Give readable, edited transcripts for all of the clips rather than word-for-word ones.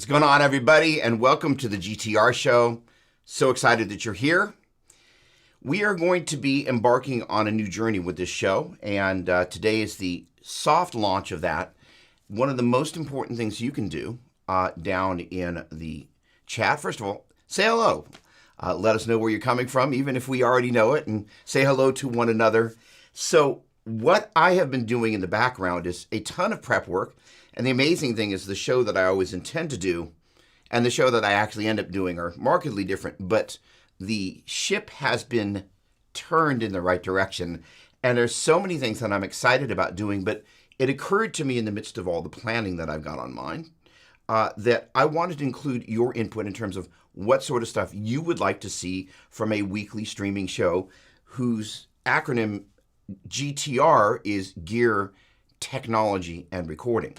What's going on, everybody, and welcome to the GTR Show. So excited that you're here. We are going to be embarking on a new journey with this show, and today is the soft launch of that. One of the most important things you can do down in the chat, first of all, say hello. Let us know where you're coming from, even if we already know it, and say hello to one another. So what I have been doing in the background is a ton of prep work. And the amazing thing is the show that I always intend to do and the show that I actually end up doing are markedly different. But the ship has been turned in the right direction. And there's so many things that I'm excited about doing. But it occurred to me in the midst of all the planning that I've got on mine that I wanted to include your input in terms of what sort of stuff you would like to see from a weekly streaming show whose acronym GTR is Gear, Technology, and Recording.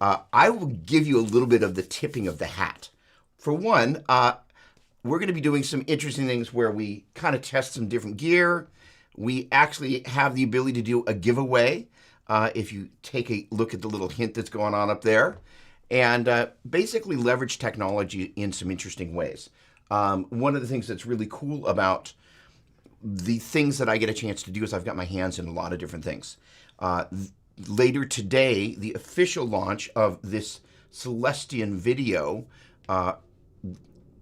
I will give you a little bit of the tipping of the hat. For one, we're going to be doing some interesting things where we kind of test some different gear. We actually have the ability to do a giveaway if you take a look at the little hint that's going on up there. And basically leverage technology in some interesting ways. One of the things that's really cool about the things that I get a chance to do is I've got my hands in a lot of different things. Later today, the official launch of this CELESTION video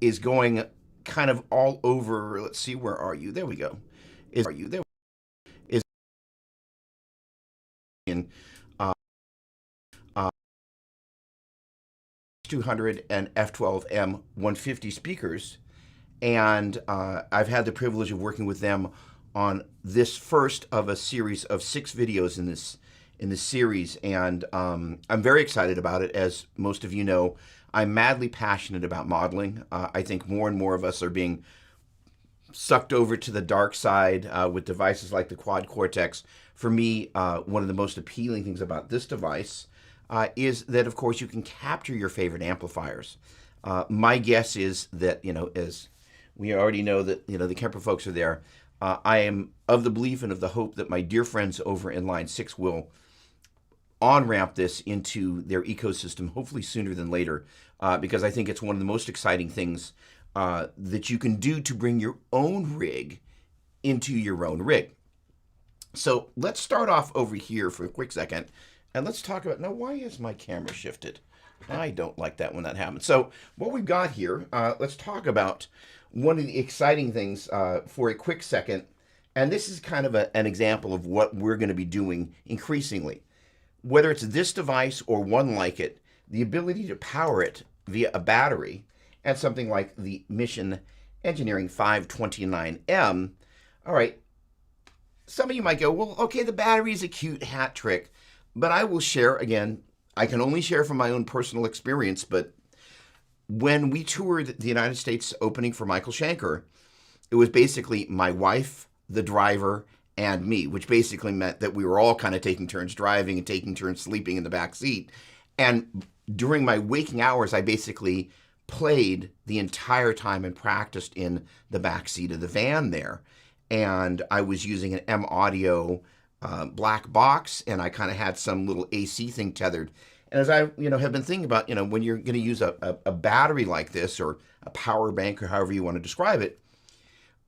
is going kind of all over. Let's see, where are you? There we go. Is in 200 and F12M 150 speakers, and I've had the privilege of working with them on this first of a series of 6 videos in this series, and I'm very excited about it. As most of you know, I'm madly passionate about modeling. I think more and more of us are being sucked over to the dark side with devices like the Quad Cortex. For me, one of the most appealing things about this device is that, of course, you can capture your favorite amplifiers. My guess is that, as we already know that, the Kemper folks are there, I am of the belief and of the hope that my dear friends over in Line 6 will on-ramp this into their ecosystem, hopefully sooner than later, because I think it's one of the most exciting things that you can do to bring your own rig into your own rig. So let's start off over here for a quick second. And let's talk about, now why is my camera shifted? I don't like that when that happens. So what we've got here, let's talk about one of the exciting things for a quick second. And this is kind of an example of what we're going to be doing increasingly. Whether it's this device or one like it, the ability to power it via a battery and something like the Mission Engineering 529M. All right, some of you might go, well, okay, the battery is a cute hat trick. But I will share, again, I can only share from my own personal experience, but when we toured the United States opening for Michael Schenker, it was basically my wife, the driver, and me, which basically meant that we were all kind of taking turns driving and taking turns sleeping in the back seat. And during my waking hours, I basically played the entire time and practiced in the back seat of the van there. And I was using an M Audio black box, and I kind of had some little AC thing tethered. And as I, have been thinking about, when you're going to use a battery like this or a power bank or however you want to describe it,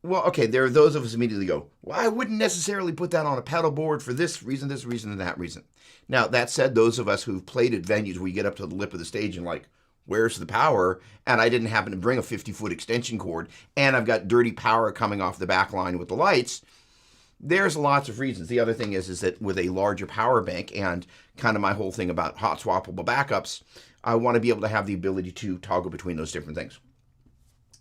well, okay, there are those of us immediately go, well, I wouldn't necessarily put that on a pedal board for this reason, and that reason. Now, that said, those of us who've played at venues where you get up to the lip of the stage and like, where's the power? And I didn't happen to bring a 50-foot extension cord, and I've got dirty power coming off the back line with the lights. There's lots of reasons. The other thing is that with a larger power bank and kind of my whole thing about hot swappable backups, I want to be able to have the ability to toggle between those different things.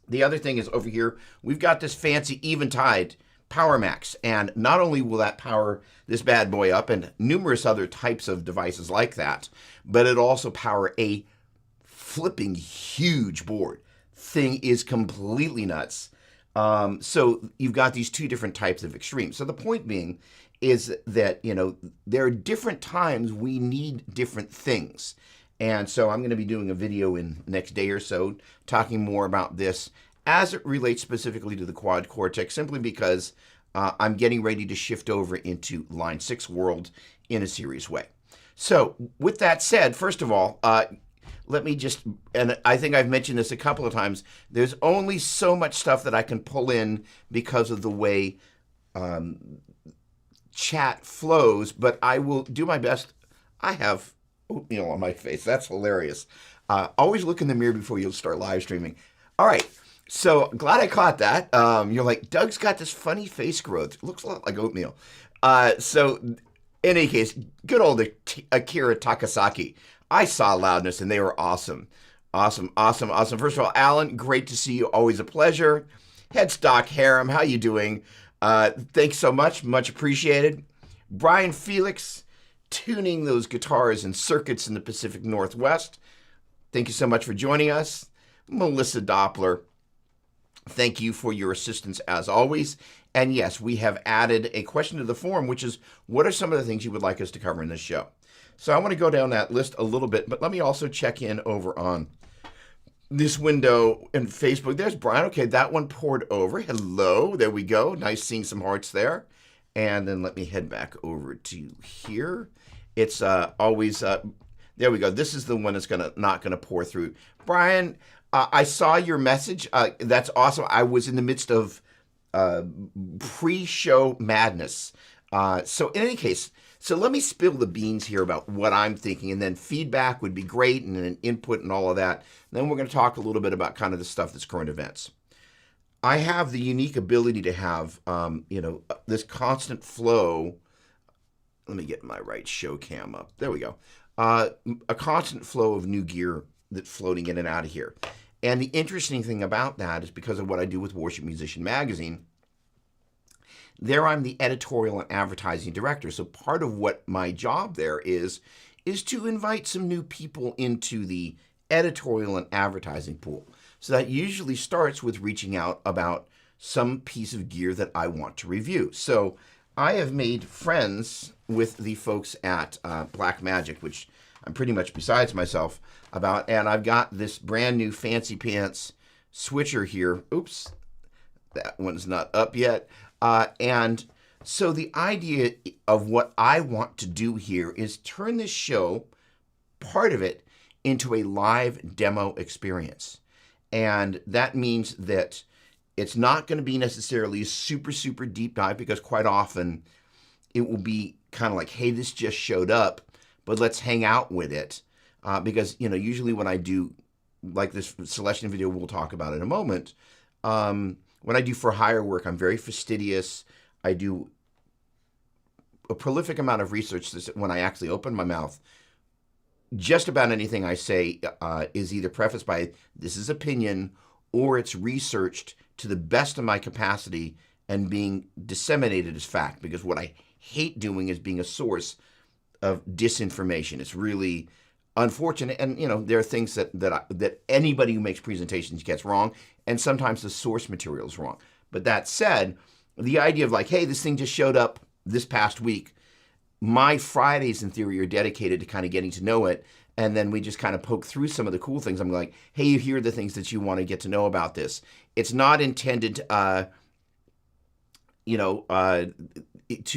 The other thing is over here, we've got this fancy Eventide Power Max, and not only will that power this bad boy up and numerous other types of devices like that, but it'll also power a flipping huge board. Thing is completely nuts. So you've got these two different types of extremes. So the point being is that, there are different times we need different things. And so I'm going to be doing a video in the next day or so talking more about this as it relates specifically to the Quad Cortex, simply because I'm getting ready to shift over into Line 6 world in a serious way. So with that said, first of all, let me just, and I think I've mentioned this a couple of times, there's only so much stuff that I can pull in because of the way chat flows, but I will do my best. I have oatmeal on my face. That's hilarious. Always look in the mirror before you start live streaming. All right. So glad I caught that. You're like, Doug's got this funny face growth. It looks a lot like oatmeal. So in any case, good old Akira Takasaki. I saw Loudness and they were awesome. Awesome, awesome, awesome. First of all, Alan, great to see you. Always a pleasure. Headstock Harem, how you doing? Thanks so much. Much appreciated. Brian Felix, tuning those guitars and circuits in the Pacific Northwest. Thank you so much for joining us. Melissa Doppler, thank you for your assistance as always. And yes, we have added a question to the forum, which is, what are some of the things you would like us to cover in this show? So I want to go down that list a little bit, but let me also check in over on this window in Facebook. There's Brian. Okay, that one poured over. Hello. There we go. Nice seeing some hearts there. And then let me head back over to here. It's always, there we go. This is the one that's not gonna pour through. Brian, I saw your message. That's awesome. I was in the midst of pre-show madness. So in any case, so let me spill the beans here about what I'm thinking, and then feedback would be great, and then input and all of that. And then we're going to talk a little bit about kind of the stuff that's current events. I have the unique ability to have, this constant flow. Let me get my right show cam up. There we go. A constant flow of new gear that's floating in and out of here. And the interesting thing about that is because of what I do with Worship Musician Magazine, there I'm the editorial and advertising director. So part of what my job there is to invite some new people into the editorial and advertising pool. So that usually starts with reaching out about some piece of gear that I want to review. So I have made friends with the folks at Black Magic, which I'm pretty much besides myself about, and I've got this brand new fancy pants switcher here. Oops, that one's not up yet. And so the idea of what I want to do here is turn this show, part of it, into a live demo experience. And that means that it's not going to be necessarily a super, super deep dive, because quite often it will be kind of like, hey, this just showed up, but let's hang out with it. Because, usually when I do, like this Celestion video we'll talk about in a moment, when I do for hire work, I'm very fastidious. I do a prolific amount of research. When I actually open my mouth, just about anything I say is either prefaced by, this is opinion, or it's researched to the best of my capacity and being disseminated as fact. Because what I hate doing is being a source of disinformation. It's really unfortunate, and there are things that anybody who makes presentations gets wrong, and sometimes the source material is wrong. But that said, the idea of like, hey, this thing just showed up this past week. My Fridays in theory are dedicated to kind of getting to know it, and then we just kind of poke through some of the cool things. I'm like, hey, here are the things that you want to get to know about this. It's not intended, to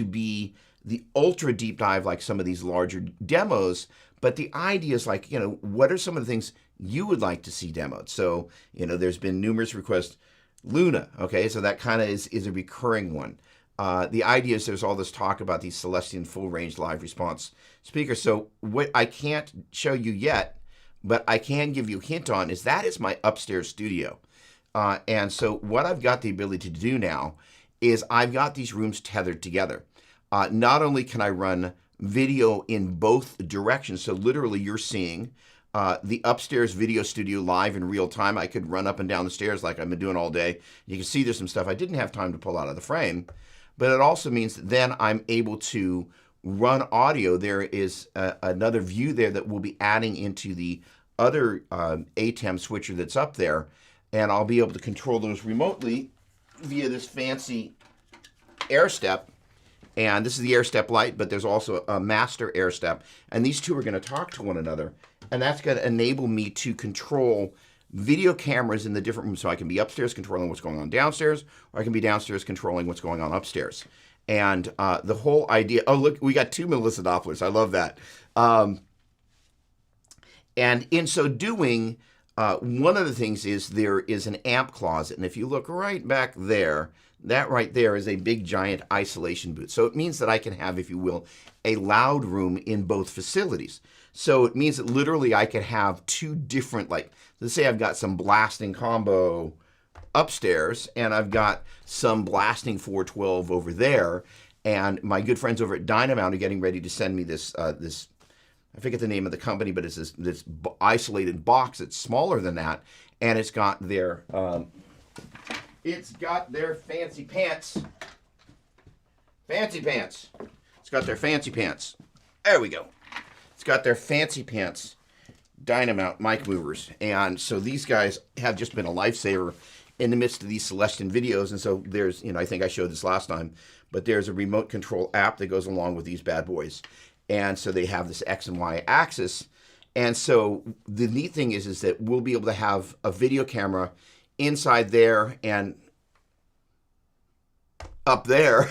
be the ultra deep dive like some of these larger demos. But the idea is like, what are some of the things you would like to see demoed? So, there's been numerous requests. Luna, okay, so that kind of is a recurring one. The idea is there's all this talk about these Celestion full-range live response speakers. So what I can't show you yet, but I can give you a hint on, is that is my upstairs studio. And so what I've got the ability to do now is I've got these rooms tethered together. Not only can I run video in both directions, so literally you're seeing the upstairs video studio live in real time. I could run up and down the stairs like I've been doing all day. You can see there's some stuff I didn't have time to pull out of the frame, but it also means that then I'm able to run audio. There is another view there that we'll be adding into the other ATEM switcher that's up there, and I'll be able to control those remotely via this fancy air step. And this is the air step light, but there's also a master air step. And these two are going to talk to one another. And that's going to enable me to control video cameras in the different rooms. So I can be upstairs controlling what's going on downstairs, or I can be downstairs controlling what's going on upstairs. And the whole idea, oh, look, we got 2 Melissa Dopplers. I love that. And in so doing, one of the things is there is an amp closet. And if you look right back there, that right there is a big giant isolation booth. So it means that I can have, if you will, a loud room in both facilities. So it means that literally I could have 2 different, like, let's say I've got some blasting combo upstairs, and I've got some blasting 412 over there. And my good friends over at Dynamount are getting ready to send me this this. I forget the name of the company, but it's this isolated box that's smaller than that, and it's got their fancy pants. Fancy pants. It's got their fancy pants. There we go. It's got their fancy pants Dynamount mic movers, and so these guys have just been a lifesaver in the midst of these Celestion videos. And so there's, I think I showed this last time, but there's a remote control app that goes along with these bad boys. And so they have this X and Y axis. And so the neat thing is that we'll be able to have a video camera inside there and up there.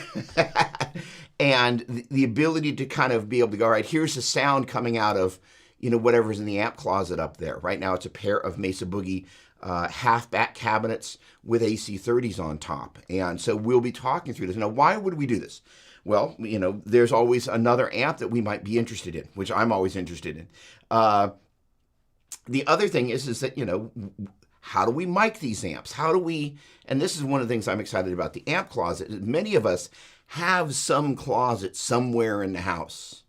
And the ability to kind of be able to go, all right, here's the sound coming out of, whatever's in the amp closet up there. Right now it's a pair of Mesa Boogie half back cabinets with AC30s on top. And so we'll be talking through this. Now, why would we do this? Well, there's always another amp that we might be interested in, which I'm always interested in. The other thing is that, how do we mic these amps? How do we, and this is one of the things I'm excited about the amp closet. Many of us have some closet somewhere in the house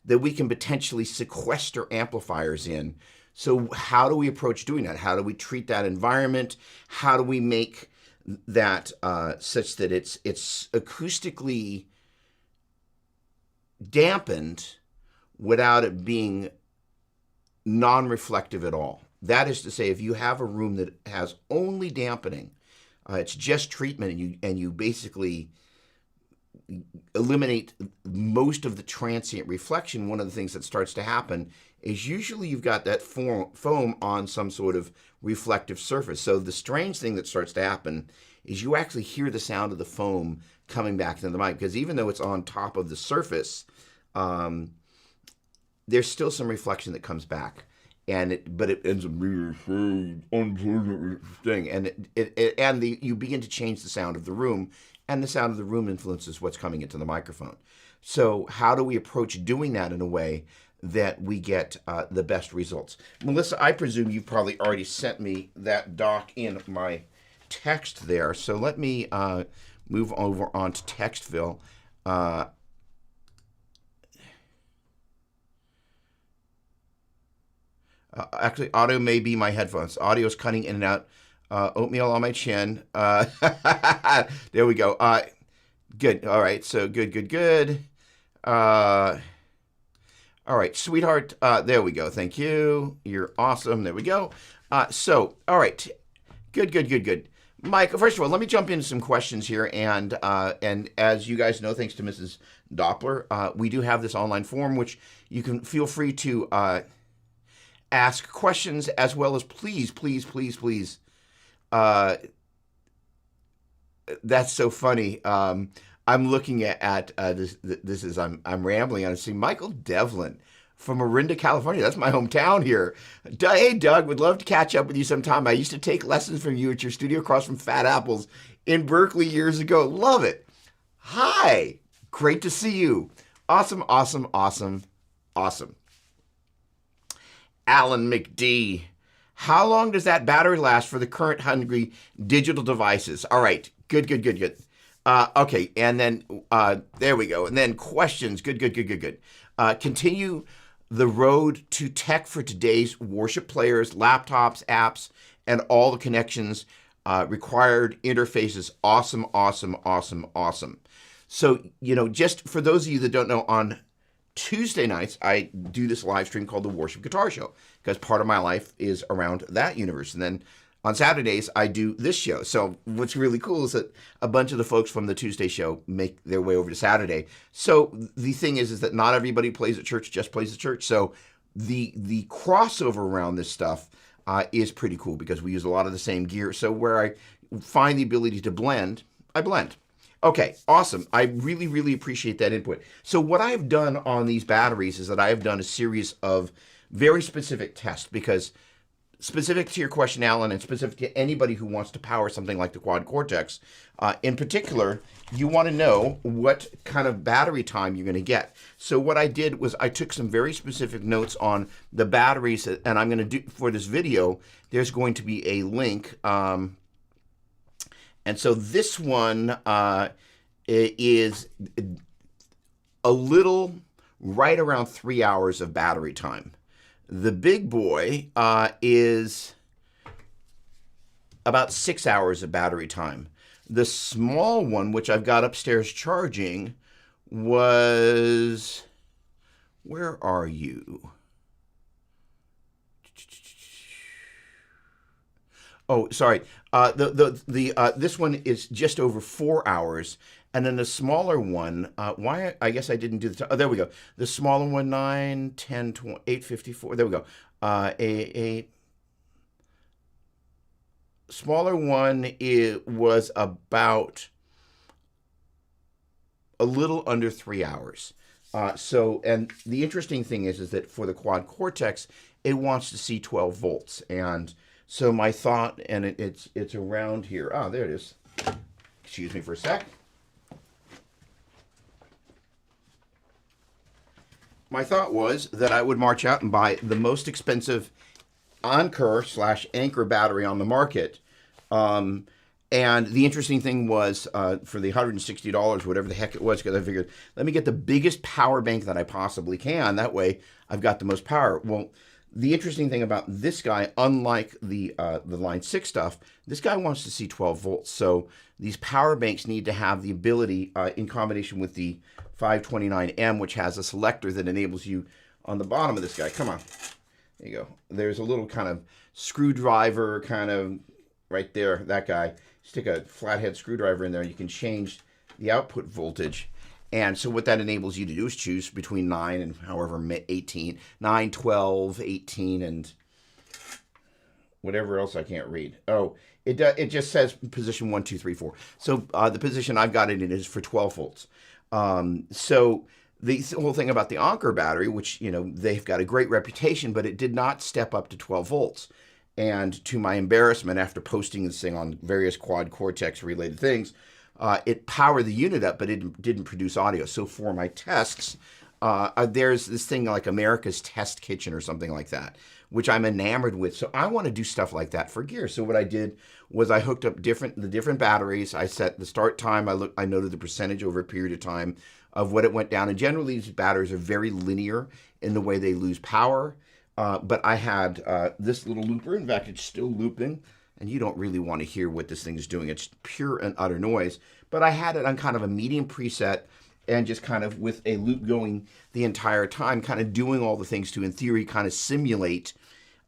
that we can potentially sequester amplifiers in. So how do we approach doing that? How do we treat that environment? How do we make that such that it's acoustically dampened without it being non-reflective at all? That is to say, if you have a room that has only dampening, it's just treatment, and you basically eliminate most of the transient reflection, one of the things that starts to happen is usually you've got that foam on some sort of reflective surface. So the strange thing that starts to happen is you actually hear the sound of the foam coming back into the mic, because even though it's on top of the surface, there's still some reflection that comes back. But it ends up being a unpleasant thing, and you begin to change the sound of the room, and the sound of the room influences what's coming into the microphone. So how do we approach doing that in a way that we get the best results? Melissa, I presume you've probably already sent me that doc in my text there. So let me move over onto Textville. Actually, audio may be my headphones. Audio is cutting in and out. Oatmeal on my chin. There we go. Good. All right. So good. All right, sweetheart. There we go. Thank you. You're awesome. There we go. So, all right. Good. Mike, first of all, let me jump into some questions here. And as you guys know, thanks to Mrs. Doppler, we do have this online forum, which you can feel free to ask questions, as well as please. That's so funny. I'm looking at this. This is I'm rambling on. I see Michael Devlin from Orinda, California. That's my hometown here. Hey, Doug, would love to catch up with you sometime. I used to take lessons from you at your studio across from Fat Apples in Berkeley years ago. Love it. Hi, great to see you. Awesome. Alan McD. How long does that battery last for the current hungry digital devices? All right, good. Okay, and then there we go. And then questions. Good. Continue the road to tech for today's worship players, laptops, apps, and all the connections, required interfaces. Awesome. So, just for those of you that don't know, on Tuesday nights, I do this live stream called the Worship Guitar Show, because part of my life is around that universe. And then on Saturdays, I do this show. So what's really cool is that a bunch of the folks from the Tuesday show make their way over to Saturday. So the thing is that not everybody plays at church, just plays at church. So the crossover around this stuff is pretty cool, because we use a lot of the same gear. So where I find the ability to blend, I blend. Okay, awesome. I really appreciate that input. So what I've done on these batteries is that I have done a series of very specific tests, because specific to your question, Alan, and specific to anybody who wants to power something like the Quad Cortex, in particular, you want to know what kind of battery time you're going to get. So what I did was I took some very specific notes on the batteries, and I'm going to do, for this video, there's going to be a link. And so this one is a little right around 3 hours of battery time. The big boy is about 6 hours of battery time. The small one, which I've got upstairs charging, was, where are you? Oh, sorry. This one is just over 4 hours, and then the smaller one. Why? I guess I didn't do the. Oh, there we go. The smaller one, 9, 10, 20, 8:54. There we go. A smaller one was about a little under 3 hours. And the interesting thing is that for the Quad Cortex, it wants to see 12 volts, and so my thought, and it's around here. Ah, there it is. Excuse me for a sec. My thought was that I would march out and buy the most expensive Anker/Anchor battery on the market. And the interesting thing was, for the $160, whatever the heck it was, because I figured, let me get the biggest power bank that I possibly can. That way, I've got the most power. Well, the interesting thing about this guy, unlike the Line 6 stuff, this guy wants to see 12 volts. So these power banks need to have the ability, in combination with the 529M, which has a selector that enables you on the bottom of this guy. Come on. There you go. There's a little kind of screwdriver kind of right there, that guy. Stick a flathead screwdriver in there, and you can change the output voltage. And so what that enables you to do is choose between 9 and however 18, 9, 12, 18, and whatever else I can't read. Oh, it just says position 1, 2, 3, 4. So the position I've got it in is for 12 volts. So the whole thing about the Anker battery, which, you know, they've got a great reputation, but it did not step up to 12 volts. And to my embarrassment, after posting this thing on various Quad Cortex related things, it powered the unit up, but it didn't produce audio. So for my tests, there's this thing like America's Test Kitchen or something like that, which I'm enamored with. So I want to do stuff like that for gear. So what I did was I hooked up the different batteries. I set the start time. I noted the percentage over a period of time of what it went down. And generally, these batteries are very linear in the way they lose power. But I had this little looper. In fact, it's still looping. And you don't really want to hear what this thing is doing. It's pure and utter noise. But I had it on kind of a medium preset and just kind of with a loop going the entire time, kind of doing all the things to, in theory, kind of simulate,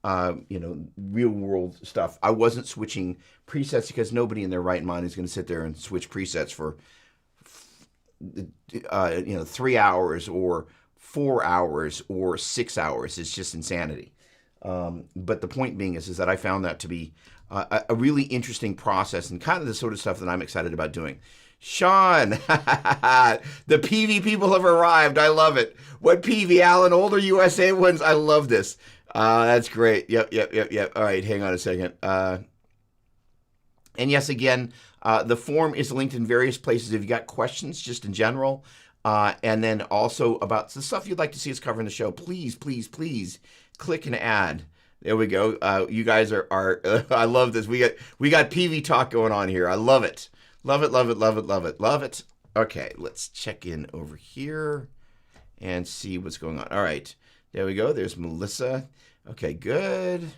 real world stuff. I wasn't switching presets because nobody in their right mind is going to sit there and switch presets for, 3 hours or 4 hours or 6 hours. It's just insanity. But the point being is that I found that to be a really interesting process and kind of the sort of stuff that I'm excited about doing. Sean, the PV people have arrived. I love it. What PV, Alan? Older USA ones. I love this. That's great. Yep. All right, hang on a second. And yes, again, the form is linked in various places if you got questions just in general. And then also about the stuff you'd like to see us cover in the show, please click and add. There we go. You guys are I love this. We got PV talk going on here. I love it. Love it. Okay, let's check in over here and see what's going on. All right. There we go. There's Melissa. Okay, good.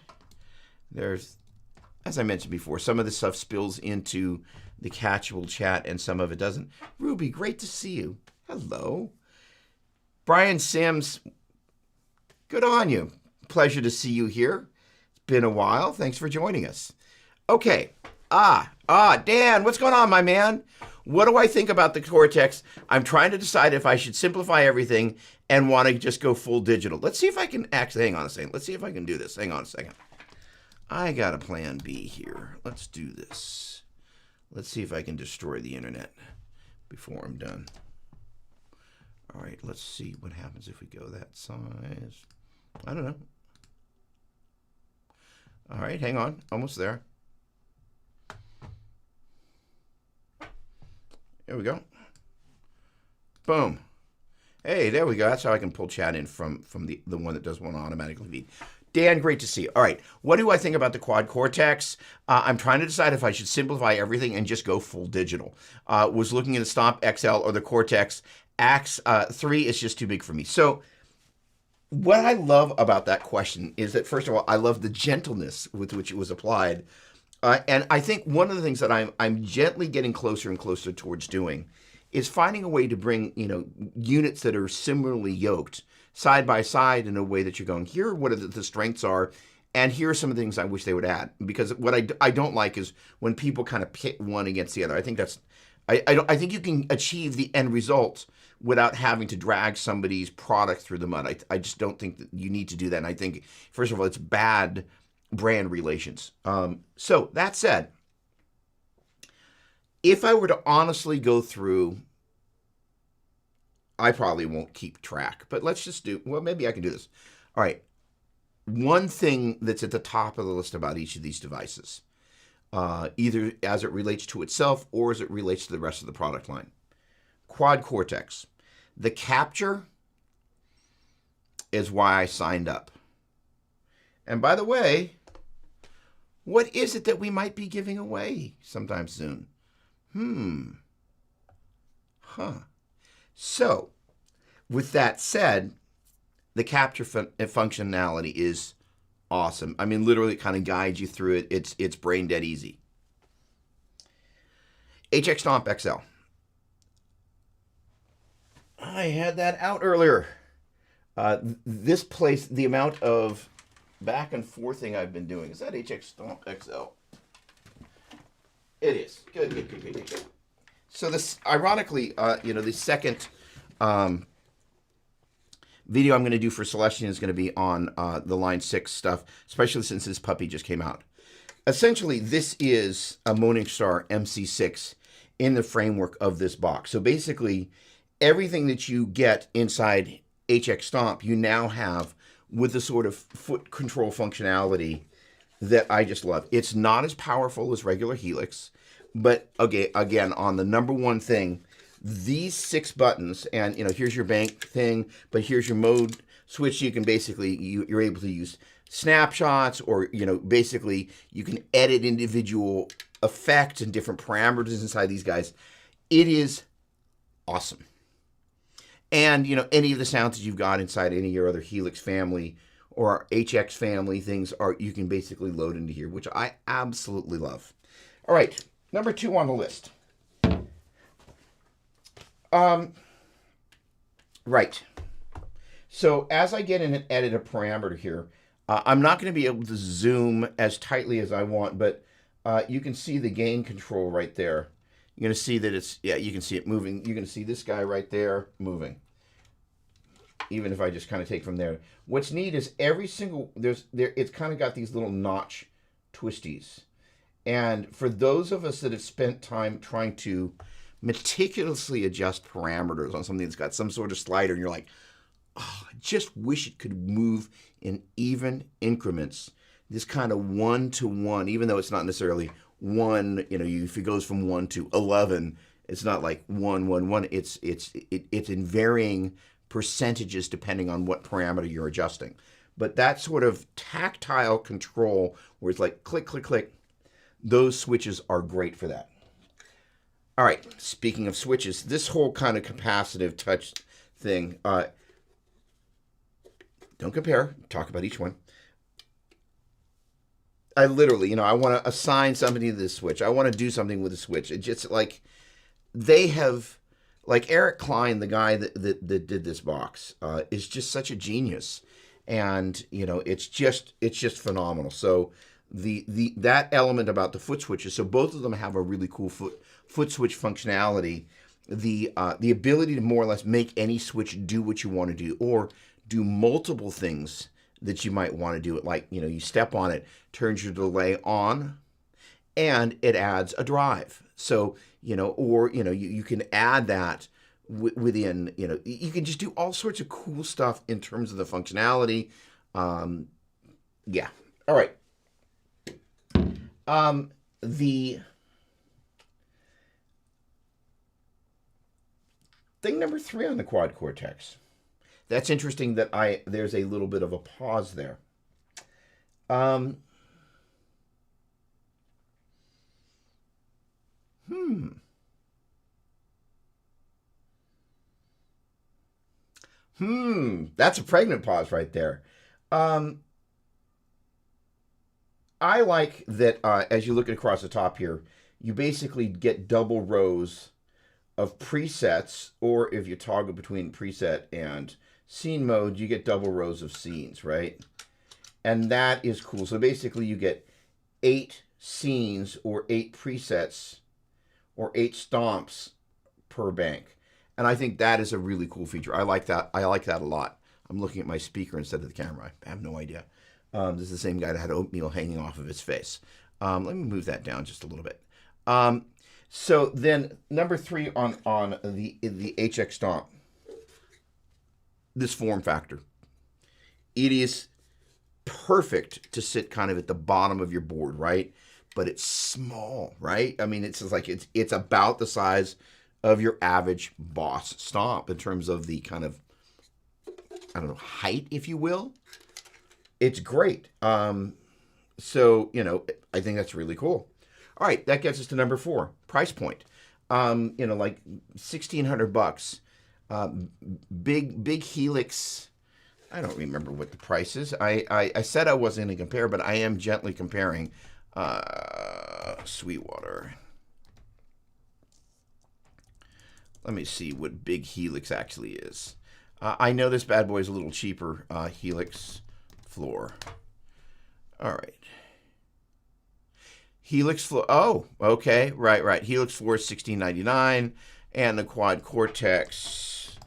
There's, as I mentioned before, some of this stuff spills into the catchable chat and some of it doesn't. Ruby, great to see you. Hello. Brian Sims, good on you. Pleasure to see you here. It's been a while. Thanks for joining us. Okay. Dan, what's going on, my man? What do I think about the Cortex? I'm trying to decide if I should simplify everything and want to just go full digital. Let's see if I can actually, hang on a second. Let's see if I can do this. Hang on a second. I got a plan B here. Let's do this. Let's see if I can destroy the internet before I'm done. All right, let's see what happens if we go that size. I don't know. All right, hang on. Almost there. There we go. Boom. Hey, there we go. That's how I can pull chat in from the one that does one automatically feed. Dan, great to see you. All right, what do I think about the Quad Cortex? I'm trying to decide if I should simplify everything and just go full digital. Was looking at the Hxstomp XL or the Cortex X3 is just too big for me. So what I love about that question is that, first of all, I love the gentleness with which it was applied. And I think one of the things that I'm gently getting closer and closer towards doing is finding a way to bring, units that are similarly yoked side by side in a way that you're going, here are what the strengths are, and here are some of the things I wish they would add. Because what I don't like is when people kind of pit one against the other. I think I think you can achieve the end result without having to drag somebody's product through the mud. I just don't think that you need to do that. And I think, first of all, it's bad brand relations. So that said, if I were to honestly go through, I probably won't keep track, but let's just do, well, maybe I can do this. All right. One thing that's at the top of the list about each of these devices, either as it relates to itself or as it relates to the rest of the product line. Quad Cortex. The capture is why I signed up. And by the way, what is it that we might be giving away sometime soon? So, with that said, the capture functionality is awesome. I mean, literally it kind of guides you through it. It's brain dead easy. Hxstomp XL. I had that out earlier. This place, the amount of back and forthing I've been doing. Is that Hxstomp XL? It is. Good. So this, ironically, the second video I'm going to do for CELESTION is going to be on the Line 6 stuff, especially since this puppy just came out. Essentially, this is a Morningstar MC6 in the framework of this box. So basically, everything that you get inside Hxstomp, you now have with the sort of foot control functionality that I just love. It's not as powerful as regular Helix, but okay, again, on the number one thing, these 6 buttons, and here's your bank thing, but here's your mode switch. You can basically, you're able to use snapshots, or basically you can edit individual effects and different parameters inside these guys. It is awesome. And any of the sounds that you've got inside any of your other Helix family or HX family things you can basically load into here, which I absolutely love. All right, number 2 on the list. Right. So as I get in and edit a parameter here, I'm not going to be able to zoom as tightly as I want, but you can see the gain control right there. You're going to see that it's, you can see it moving. You're going to see this guy right there moving. Even if I just kind of take from there. What's neat is every single, it's kind of got these little notch twisties. And for those of us that have spent time trying to meticulously adjust parameters on something that's got some sort of slider, and you're like, oh, I just wish it could move in even increments. This kind of 1 to 1, even though it's not necessarily 1, if it goes from 1 to 11, it's not like 1, 1, 1. It's in varying percentages depending on what parameter you're adjusting. But that sort of tactile control where it's like click, click, click, those switches are great for that. All right, speaking of switches, this whole kind of capacitive touch thing, don't compare, talk about each one. I literally, I want to assign somebody to this switch. I want to do something with the switch. It's just like, they have, like Eric Klein, the guy that did this box, is just such a genius. And, it's just phenomenal. So that element about the foot switches, so both of them have a really cool foot switch functionality. The ability to more or less make any switch do what you want to do, or do multiple things that you might want to do. It like, you step on it, turns your delay on, and it adds a drive. So, or, you can add that within, you can just do all sorts of cool stuff in terms of the functionality. Yeah. All right. The thing number 3 on the Quad Cortex. That's interesting that there's a little bit of a pause there. Um, hmm. That's a pregnant pause right there. Um, I like that as you look across the top here, you basically get double rows of presets, or if you toggle between preset and scene mode, you get double rows of scenes, right? And that is cool. So basically, you get 8 scenes or 8 presets or 8 stomps per bank. And I think that is a really cool feature. I like that. I like that a lot. I'm looking at my speaker instead of the camera. I have no idea. This is the same guy that had oatmeal hanging off of his face. Let me move that down just a little bit. So then number 3 on the Hxstomp, this form factor. It is perfect to sit kind of at the bottom of your board, right? But it's small, right? I mean, it's just like it's about the size of your average Boss stomp in terms of the kind of, I don't know, height, if you will. It's great. So, I think that's really cool. All right, that gets us to number 4, price point. Like $1,600. Big Helix. I don't remember what the price is. I said I wasn't going to compare, but I am gently comparing. Sweetwater. Let me see what Big Helix actually is. I know this bad boy is a little cheaper. Helix floor. All right. Helix floor. Oh, okay. Right. Helix floor is $1,699, and the Quad Cortex,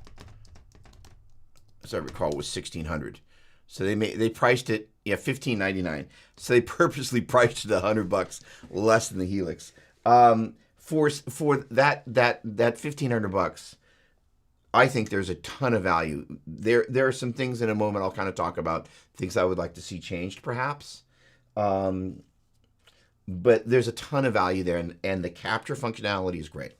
as I recall, was $1,600. So they priced it, $1,599. So they purposely priced it $100 less than the Helix. For that $1,500, I think there's a ton of value. There are some things in a moment I'll kind of talk about, things I would like to see changed, perhaps. But there's a ton of value there, and the capture functionality is great.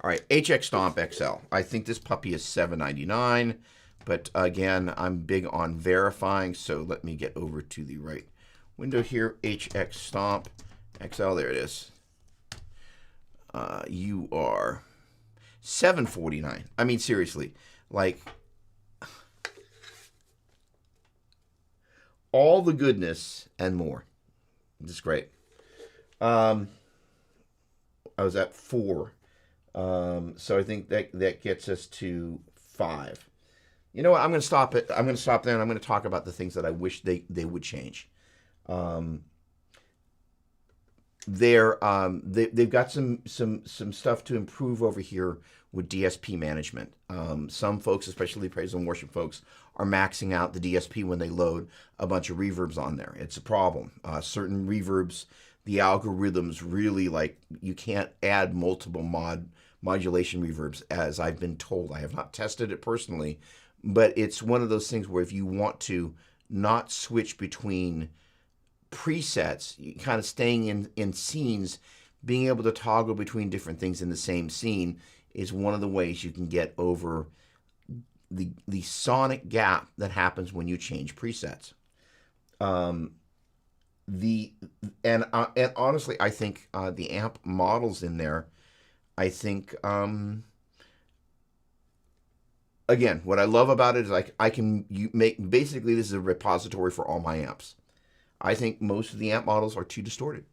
All right, Hxstomp XL. I think this puppy is $799, but again, I'm big on verifying, so let me get over to the right window here. Hxstomp XL, there it is. You are $749. I mean, seriously, like all the goodness and more. This is great. I was at 4. So I think that gets us to 5. You know what? I'm going to stop it. I'm going to stop there, and I'm going to talk about the things that I wish they would change. They've got some stuff to improve over here with DSP management. Some folks, especially praise and worship folks, are maxing out the DSP when they load a bunch of reverbs on there. It's a problem. Certain reverbs, the algorithms really you can't add multiple modulation reverbs, as I've been told. I have not tested it personally, but it's one of those things where if you want to not switch between presets, kind of staying in scenes, being able to toggle between different things in the same scene is one of the ways you can get over the sonic gap that happens when you change presets. And honestly, I think the amp models in there, I think again, what I love about it is basically this is a repository for all my amps. I think most of the amp models are too distorted,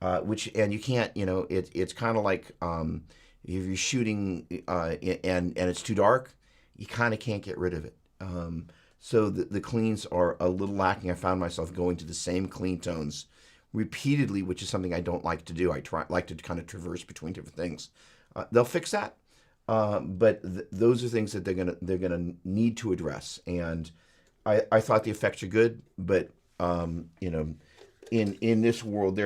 and you can't, it's kind of like if you're shooting and it's too dark, you kind of can't get rid of it. So the cleans are a little lacking. I found myself going to the same clean tones repeatedly, which is something I don't like to do. I like to kind of traverse between different things. They'll fix that, but those are things that they're gonna need to address. And I thought the effects are good, but in this world,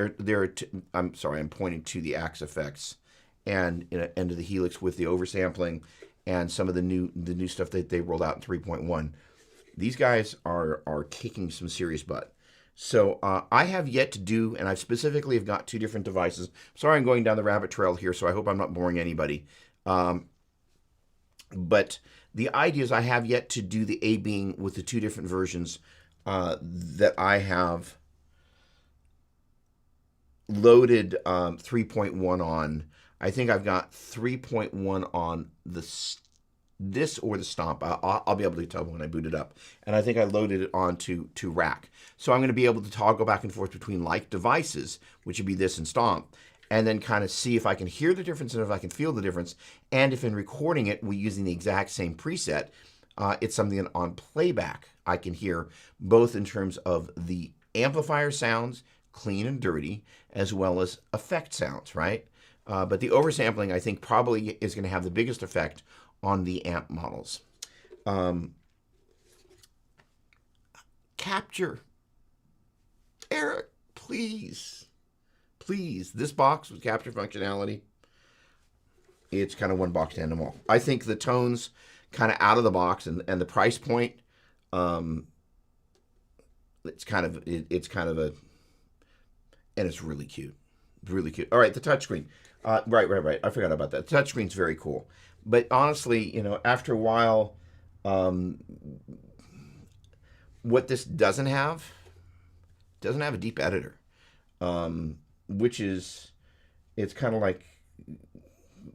I'm sorry, I'm pointing to the Axe effects and to the Helix with the oversampling and some of the new stuff that they rolled out in 3.1. These guys are kicking some serious butt. So I have yet to do, and I specifically have got 2 different devices. Sorry, I'm going down the rabbit trail here, so I hope I'm not boring anybody. But the idea is I have yet to do the A-Being with the 2 different versions that I have loaded 3.1 on. I think I've got 3.1 on this or the Stomp. I'll be able to tell when I boot it up. And I think I loaded it onto rack. So I'm going to be able to toggle back and forth between like devices, which would be this and Stomp, and then kind of see if I can hear the difference and if I can feel the difference. And if in recording it, we're using the exact same preset, it's something that on playback I can hear, both in terms of the amplifier sounds, clean and dirty, as well as effect sounds, right? But the oversampling, I think, probably is going to have the biggest effect on the amp models. Capture. Eric, please. Please. This box with capture functionality, it's kind of one box to end them all. I think the tones kind of out of the box and the price point, it's kind of a, and it's really cute. Really cute. All right, the touchscreen. Right. I forgot about that. The touchscreen's very cool. But honestly, after a while, what this doesn't have a deep editor, which is, it's kind of like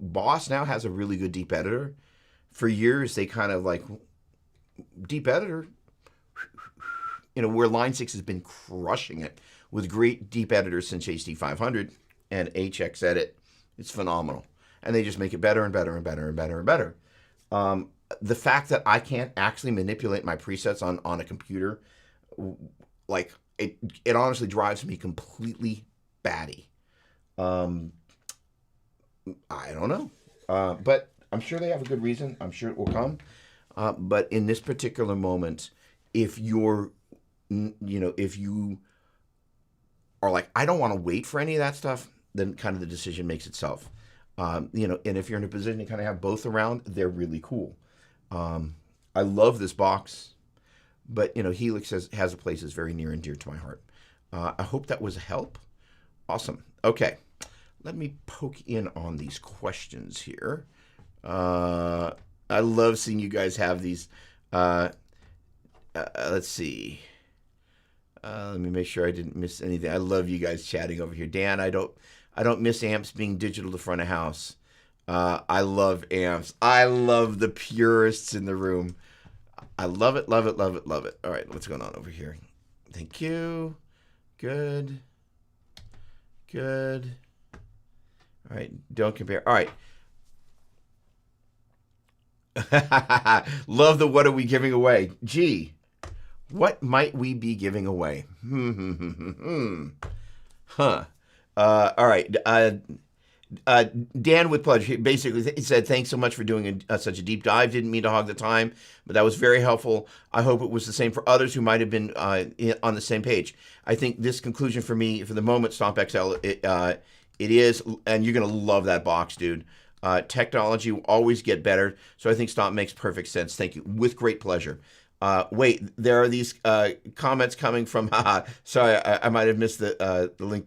Boss now has a really good deep editor. For years, they kind of like, deep editor, where Line 6 has been crushing it with great deep editors since HD500 and HX Edit. It's phenomenal. And they just make it better and better and better and better and better. The fact that I can't actually manipulate my presets on a computer, like, it honestly drives me completely batty. I don't know. But I'm sure they have a good reason. I'm sure it will come. But in this particular moment, if you're, if you are like, I don't want to wait for any of that stuff, then kind of the decision makes itself. And if you're in a position to kind of have both around, they're really cool. I love this box, but, Helix has a place that's very near and dear to my heart. I hope that was a help. Awesome. Okay. Let me poke in on these questions here. I love seeing you guys have these. Let's see. Let me make sure I didn't miss anything. I love you guys chatting over here. Dan, I don't miss amps being digital to front of house. I love amps. I love the purists in the room. I love it, love it, love it, love it. All right, what's going on over here? Thank you. Good. Good. All right, don't compare. All right. Love the what are we giving away? Gee, what might we be giving away? Huh. All right. Dan with pleasure. Basically, he said, thanks so much for doing such a deep dive. Didn't mean to hog the time, but that was very helpful. I hope it was the same for others who might have been on the same page. I think this conclusion for me, for the moment, Hxstomp Xl, it is, and you're going to love that box, dude. Technology will always get better, so I think Hxstomp makes perfect sense. Thank you. With great pleasure. Wait, there are these comments coming from, sorry, I might have missed the link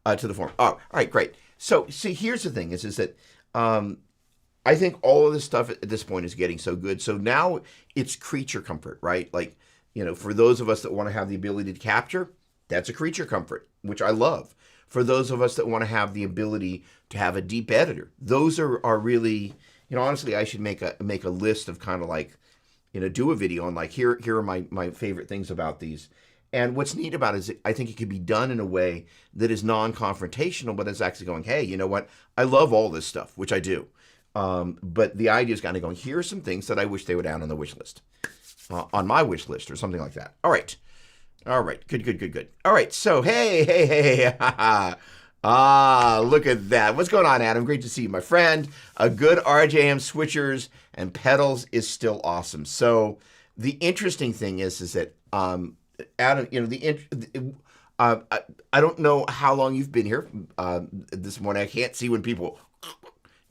to the forum. Oh, all right, great. So, see, here's the thing is that I think all of this stuff at this point is getting so good. So now it's creature comfort, right? Like, for those of us that want to have the ability to capture, that's a creature comfort, which I love. For those of us that want to have the ability to have a deep editor, those are really, honestly, I should make a list of kind of like, do a video on like, here are my favorite things about these. And what's neat about it is I think it could be done in a way that is non-confrontational, but it's actually going, hey, you know what? I love all this stuff, which I do. But the idea is kind of going, here are some things that I wish they would add on the wish list, on my wish list or something like that. All right. All right. Good. All right. So, hey. Look at that. What's going on, Adam? Great to see you, my friend. A good RJM switchers and pedals is still awesome. So the interesting thing is that, Adam, I don't know how long you've been here this morning. I can't see when people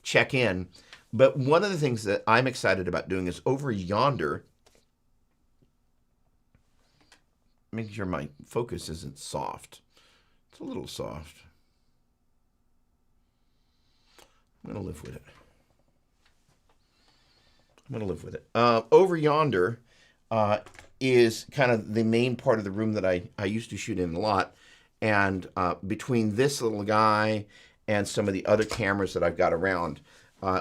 check in. But one of the things that I'm excited about doing is over yonder, making sure my focus isn't soft. It's a little soft. I'm going to live with it. Over yonder is kind of the main part of the room that I used to shoot in a lot. And between this little guy and some of the other cameras that I've got around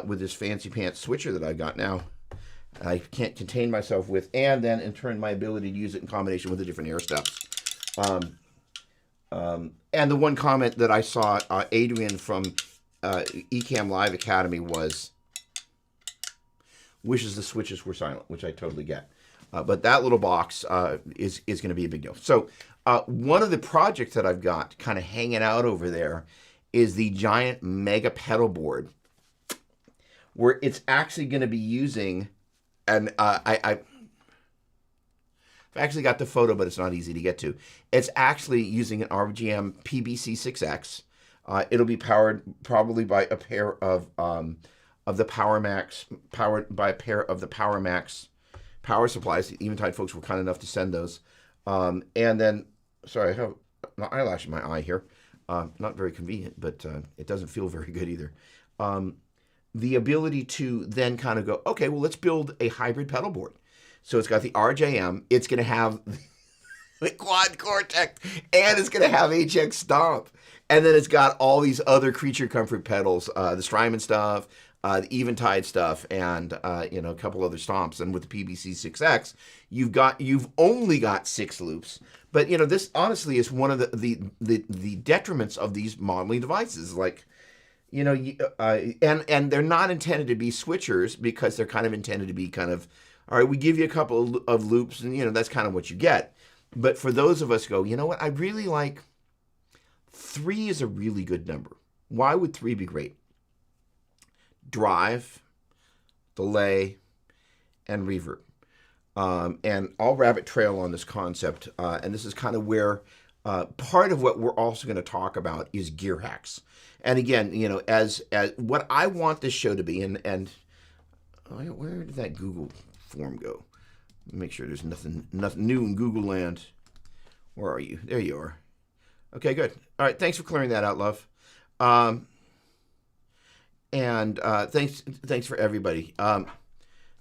with this fancy pants switcher that I've got now, I can't contain myself with, and then in turn my ability to use it in combination with the different air steps. And the one comment that I saw Adrian from Ecamm Live Academy was, wishes the switches were silent, which I totally get. But that little box is going to be a big deal. So one of the projects that I've got kind of hanging out over there is the giant mega pedal board, where it's actually going to be using, and I've actually got the photo, but it's not easy to get to. It's actually using an RGM PBC6X. It'll be powered probably by a pair of the PowerMax, powered by a pair of the PowerMax power supplies. The Eventide folks were kind enough to send those. And then, sorry, I have an eyelash in my eye here. Not very convenient, but it doesn't feel very good either. The ability to then kind of go, okay, well, let's build a hybrid pedal board. So it's got the RJM, it's going to have the Quad Cortex, and it's going to have Hxstomp. And then it's got all these other creature comfort pedals, the Strymon stuff, the Eventide stuff, and a couple other stomps. And with the PBC6X, you've only got 6 loops. But this honestly is one of the detriments of these modeling devices. Like, and they're not intended to be switchers, because they're kind of intended to be kind of, all right, we give you a couple of loops, and that's kind of what you get. But for those of us who go, you know what, I really like 3 is a really good number. Why would 3 be great? Drive, delay, and reverb. And I'll rabbit trail on this concept, and this is kind of where part of what we're also going to talk about is gear hacks. And again, as what I want this show to be, and where did that Google form go? Make sure there's nothing new in Google land. Where are you? There you are. Okay, good. All right, thanks for clearing that out, love. And thanks for everybody.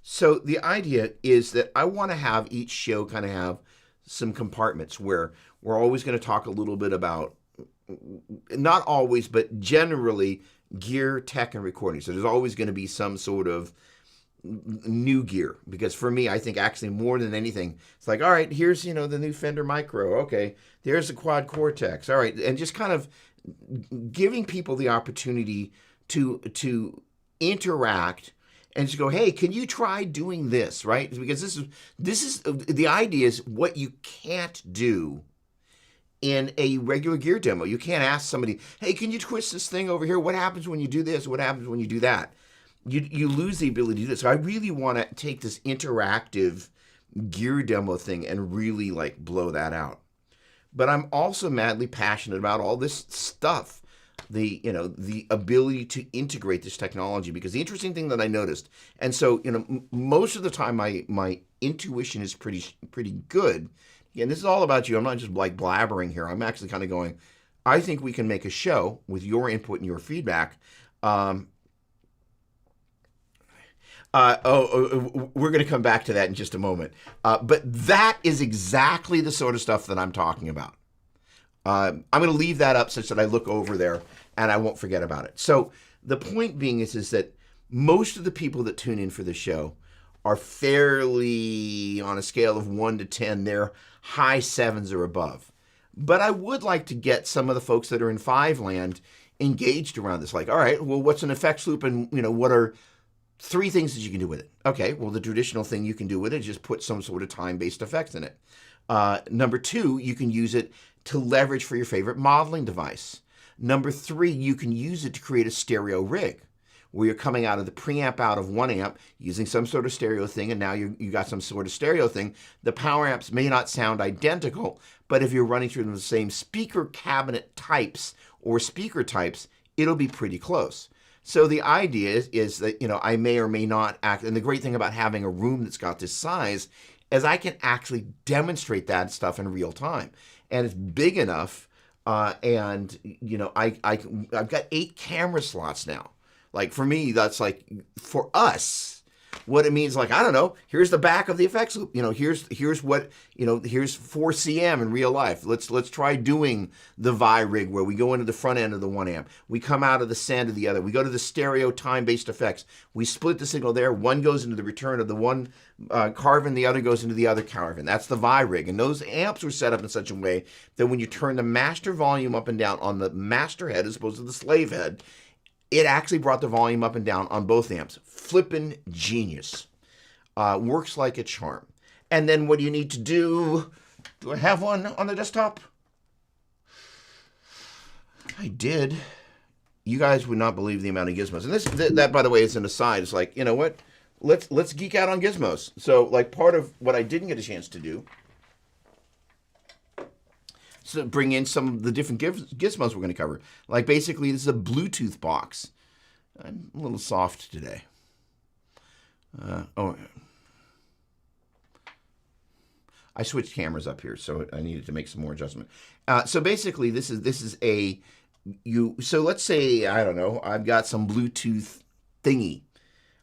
So the idea is that I want to have each show kind of have some compartments where we're always going to talk a little bit about, not always, but generally, gear, tech, and recording. So there's always going to be some sort of new gear, because for me, I think actually more than anything, it's like, all right, here's the new Fender Micro. Okay, there's the Quad Cortex. All right, and just kind of giving people the opportunity to interact and just go, hey, can you try doing this, right? Because this is the idea is what you can't do in a regular gear demo. You can't ask somebody, hey, can you twist this thing over here? What happens when you do this? What happens when you do that? You lose the ability to do this. So I really want to take this interactive gear demo thing and really blow that out. But I'm also madly passionate about all this stuff, the ability to integrate this technology, because the interesting thing that I noticed, and so most of the time my intuition is pretty good. Again, this is all about you. I'm not just blabbering here. I'm actually kind of going, I think we can make a show with your input and your feedback. We're going to come back to that in just a moment. But that is exactly the sort of stuff that I'm talking about. I'm going to leave that up such that I look over there and I won't forget about it. So the point being is that most of the people that tune in for the show are fairly, on a scale of 1 to 10, they're high 7s or above. But I would like to get some of the folks that are in 5 land engaged around this. Like, all right, well, what's an effects loop, and what are 3 things that you can do with it? Okay, well, the traditional thing you can do with it is just put some sort of time-based effects in it. Number 2, you can use it to leverage for your favorite modeling device. Number 3, you can use it to create a stereo rig, where you're coming out of the preamp out of one amp using some sort of stereo thing, and now you got some sort of stereo thing. The power amps may not sound identical, but if you're running through the same speaker cabinet types or speaker types, it'll be pretty close. So the idea is that, I may or may not act, and the great thing about having a room that's got this size is I can actually demonstrate that stuff in real time. And it's big enough, and, I've got 8 camera slots now. Like, for me, that's for us, what it means, like, I don't know, here's the back of the effects loop. Here's what, here's 4cm in real life. Let's try doing the Vi rig where we go into the front end of the 1 amp. We come out of the send of the other. We go to the stereo time-based effects. We split the signal there. One goes into the return of the one carving, the other goes into the other carving. That's the Vi rig. And those amps were set up in such a way that when you turn the master volume up and down on the master head as opposed to the slave head, it actually brought the volume up and down on both amps. Flippin' genius. Works like a charm. And then what do you need to do? Do I have one on the desktop? I did. You guys would not believe the amount of gizmos. And that, by the way, is an aside. It's like, you know what? Let's geek out on gizmos. So, like, part of what I didn't get a chance to do, so bring in some of the different gizmos we're going to cover. Like, basically, this is a Bluetooth box. I'm a little soft today. I switched cameras up here, so I needed to make some more adjustment. So basically, this is a So let's say, I don't know, I've got some Bluetooth thingy,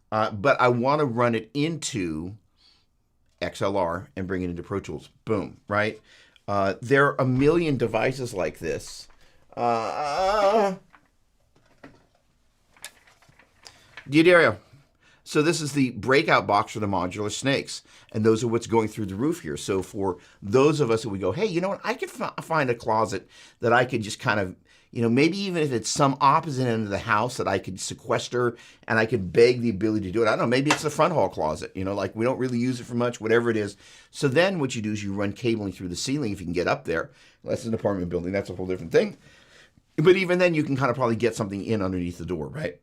but I want to run it into XLR and bring it into Pro Tools. Boom, right? There are a million devices like this. Diodario. So this is the breakout box for the modular snakes. And those are what's going through the roof here. So for those of us that we go, hey, you know what? I could find a closet that I could just kind of, maybe even if it's some opposite end of the house that I could sequester and I could beg the ability to do it. I don't know, maybe it's the front hall closet, like we don't really use it for much, whatever it is. So then what you do is you run cabling through the ceiling if you can get up there. That's an apartment building. That's a whole different thing. But even then you can kind of probably get something in underneath the door, right?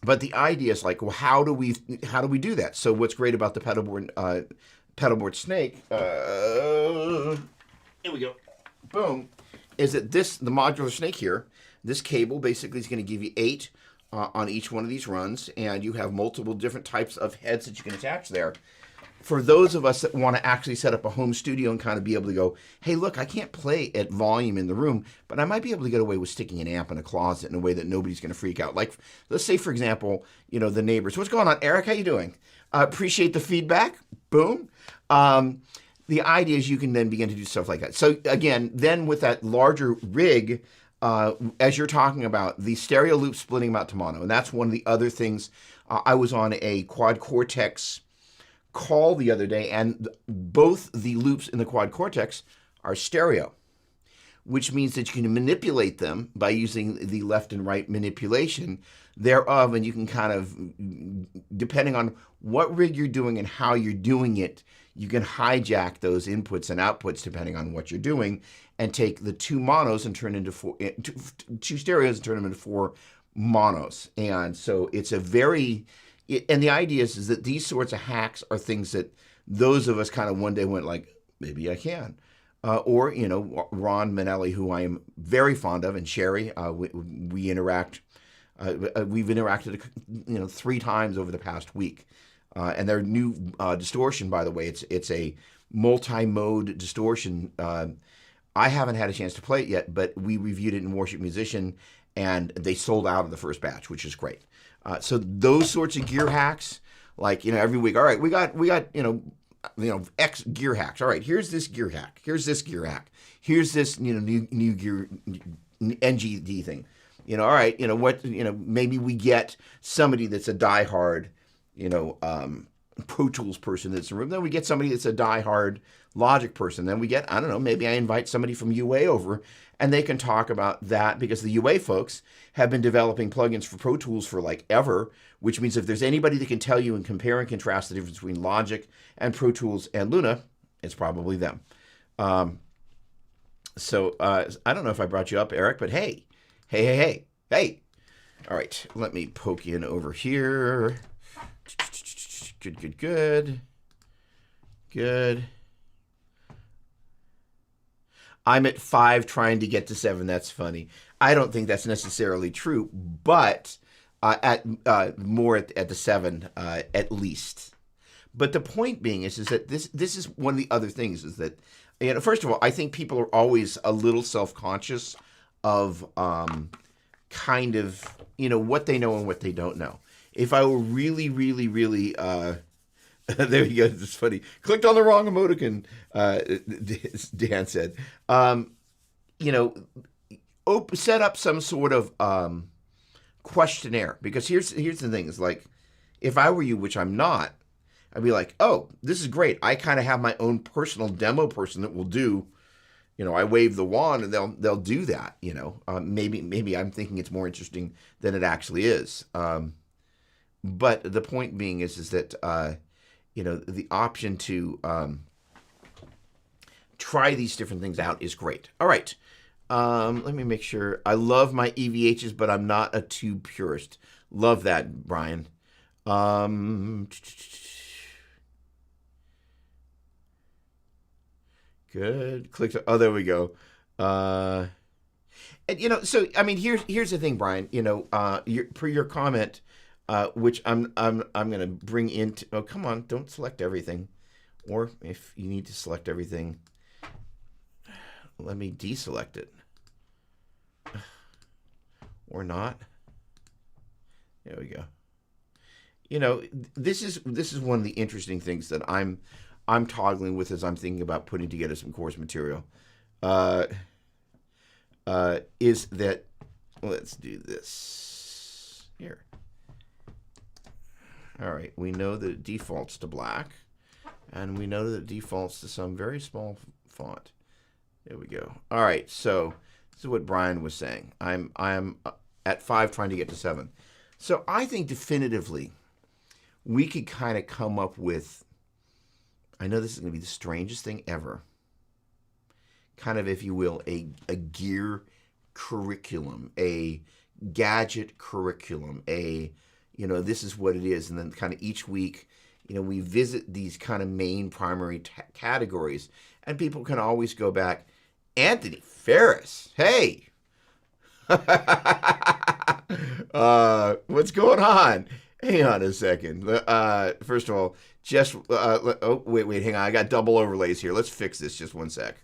But the idea is like, well, how do we do that? So what's great about the pedalboard snake, here we go, boom, is that the modular snake here, this cable basically is going to give you 8 on each one of these runs, and you have multiple different types of heads that you can attach there. For those of us that want to actually set up a home studio and kind of be able to go, hey, look, I can't play at volume in the room, but I might be able to get away with sticking an amp in a closet in a way that nobody's going to freak out. Like, let's say, for example, the neighbors. What's going on, Eric? How you doing? Appreciate the feedback. Boom. The idea is you can then begin to do stuff like that. So again, then with that larger rig, as you're talking about, the stereo loop splitting them out to mono, and that's one of the other things. I was on a Quad Cortex call the other day, and both the loops in the Quad Cortex are stereo, which means that you can manipulate them by using the left and right manipulation thereof, and you can kind of, depending on what rig you're doing and how you're doing it, you can hijack those inputs and outputs depending on what you're doing, and take the 2 monos and turn into 2 stereos and turn them into 4 monos. And so it's a very, and the idea is that these sorts of hacks are things that those of us kind of one day went like, maybe I can. Or, Ron Manelli, who I am very fond of, and Sherry, we interact. We've interacted, 3 times over the past week. And their new distortion, by the way, it's a multi-mode distortion. I haven't had a chance to play it yet, but we reviewed it in Worship Musician, and they sold out of the first batch, which is great. So those sorts of gear hacks, like, every week, all right, we got X gear hacks. All right, here's this gear hack. Here's this gear hack. Here's this, new gear NGD thing. All right, maybe we get somebody that's a diehard, Pro Tools person that's in the room. Then we get somebody that's a diehard Logic person. Then we get, I don't know, maybe I invite somebody from UA over, and they can talk about that, because the UA folks have been developing plugins for Pro Tools for like ever, which means if there's anybody that can tell you and compare and contrast the difference between Logic and Pro Tools and Luna, it's probably them. So I don't know if I brought you up, Eric, but hey. All right, let me poke in over here. Good. I'm at 5 trying to get to 7. That's funny. I don't think that's necessarily true, but more at the 7 at least. But the point being is that this is one of the other things is that, first of all, I think people are always a little self-conscious of kind of, what they know and what they don't know. if I were really, really, really, there you go. It's funny. Clicked on the wrong emoticon. Dan said, you know, set up some sort of questionnaire, because here's the thing: is like, if I were you, which I'm not, I'd be like, oh, this is great. I kind of have my own personal demo person that will do. I wave the wand and they'll do that. Maybe I'm thinking it's more interesting than it actually is. But the point being is that the option to try these different things out is great. All right. Let me make sure. I love my EVHs, but I'm not a tube purist. Love that, Brian. Good. Click. There we go. And so I mean, here's the thing, Brian. Per your comment, which I'm gonna bring into. Oh, come on! Don't select everything, or if you need to select everything, let me deselect it, or not. There we go. This is one of the interesting things that I'm toggling with as I'm thinking about putting together some course material. Is that, let's do this here. All right, we know that it defaults to black, and we know that it defaults to some very small font. There we go. All right, so this is what Brian was saying. I'm at 5 trying to get to 7. So I think definitively we could kind of come up with, I know this is going to be the strangest thing ever, kind of, if you will, a gear curriculum, a gadget curriculum, this is what it is. And then kind of each week, we visit these kind of main primary categories, and people can always go back. Anthony Ferris, hey, what's going on? Hang on a second. First of all, just wait, hang on. I got double overlays here. Let's fix this. Just one sec.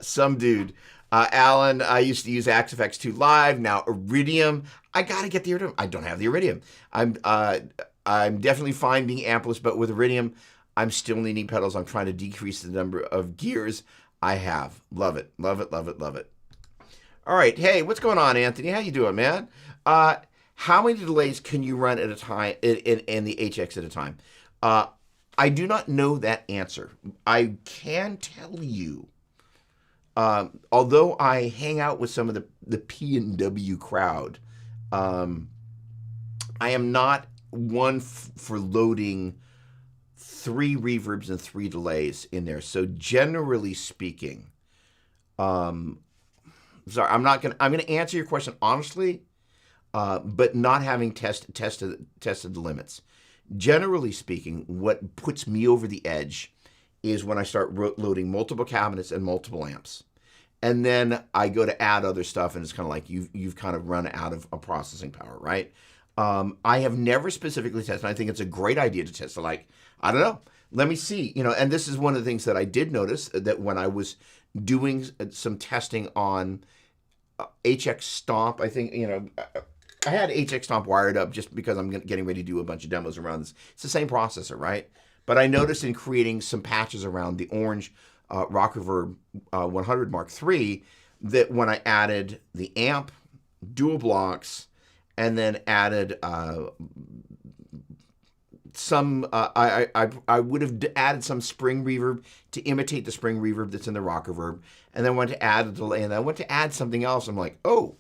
Some dude, Alan. I used to use Axe FX2 Live. Now Iridium. I gotta get the Iridium. I don't have the Iridium. I'm definitely fine being ampless, but with Iridium, I'm still needing pedals. I'm trying to decrease the number of gears I have. Love it. Love it. Love it. Love it. All right. Hey, what's going on, Anthony? How you doing, man? How many delays can you run at a time in the HX at a time? I do not know that answer. I can tell you, although I hang out with some of the P&W crowd, I am not one for loading 3 reverbs and 3 delays in there. So generally speaking, sorry, I'm gonna answer your question honestly, but not having tested the limits. Generally speaking, what puts me over the edge is when I start loading multiple cabinets and multiple amps, and then I go to add other stuff, and it's kind of like you've kind of run out of processing power, right? I have never specifically tested. I think it's a great idea to test. So like, I don't know. Let me see. And this is one of the things that I did notice, that when I was doing some testing on Hxstomp, I think I had Hxstomp wired up just because I'm getting ready to do a bunch of demos around this. It's the same processor, right? But I noticed in creating some patches around the orange Rock Reverb 100 Mark III that when I added the amp, dual blocks, and then added some, I would have added some spring reverb to imitate the spring reverb that's in the Rock Reverb, and then went to add a delay, and I went to add something else. I'm like, oh,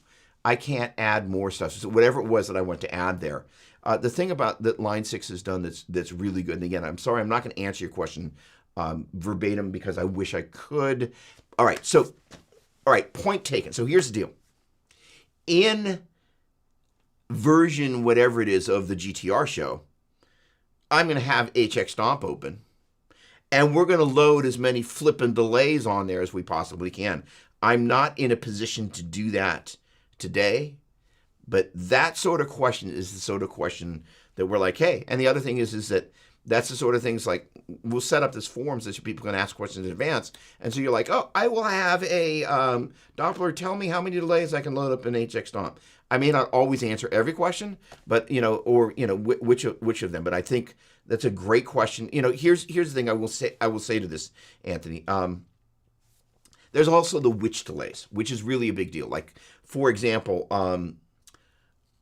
I can't add more stuff. So whatever it was that I went to add there. The thing about that Line 6 has done that's really good, and again, I'm sorry, I'm not going to answer your question verbatim because I wish I could. All right, point taken. So here's the deal. In version whatever it is of the GTR show, I'm going to have Hxstomp open, and we're going to load as many flippin' delays on there as we possibly can. I'm not in a position to do that today, but that sort of question is the sort of question that we're like, hey. And the other thing is that that's the sort of things like we'll set up this forums that people can ask questions in advance. And so you're like, oh, I will have a Doppler tell me how many delays I can load up in Hxstomp. I may not always answer every question, but or which of them. But I think that's a great question. Here's the thing I will say to this, Anthony. There's also the which delays, which is really a big deal. Like, for example,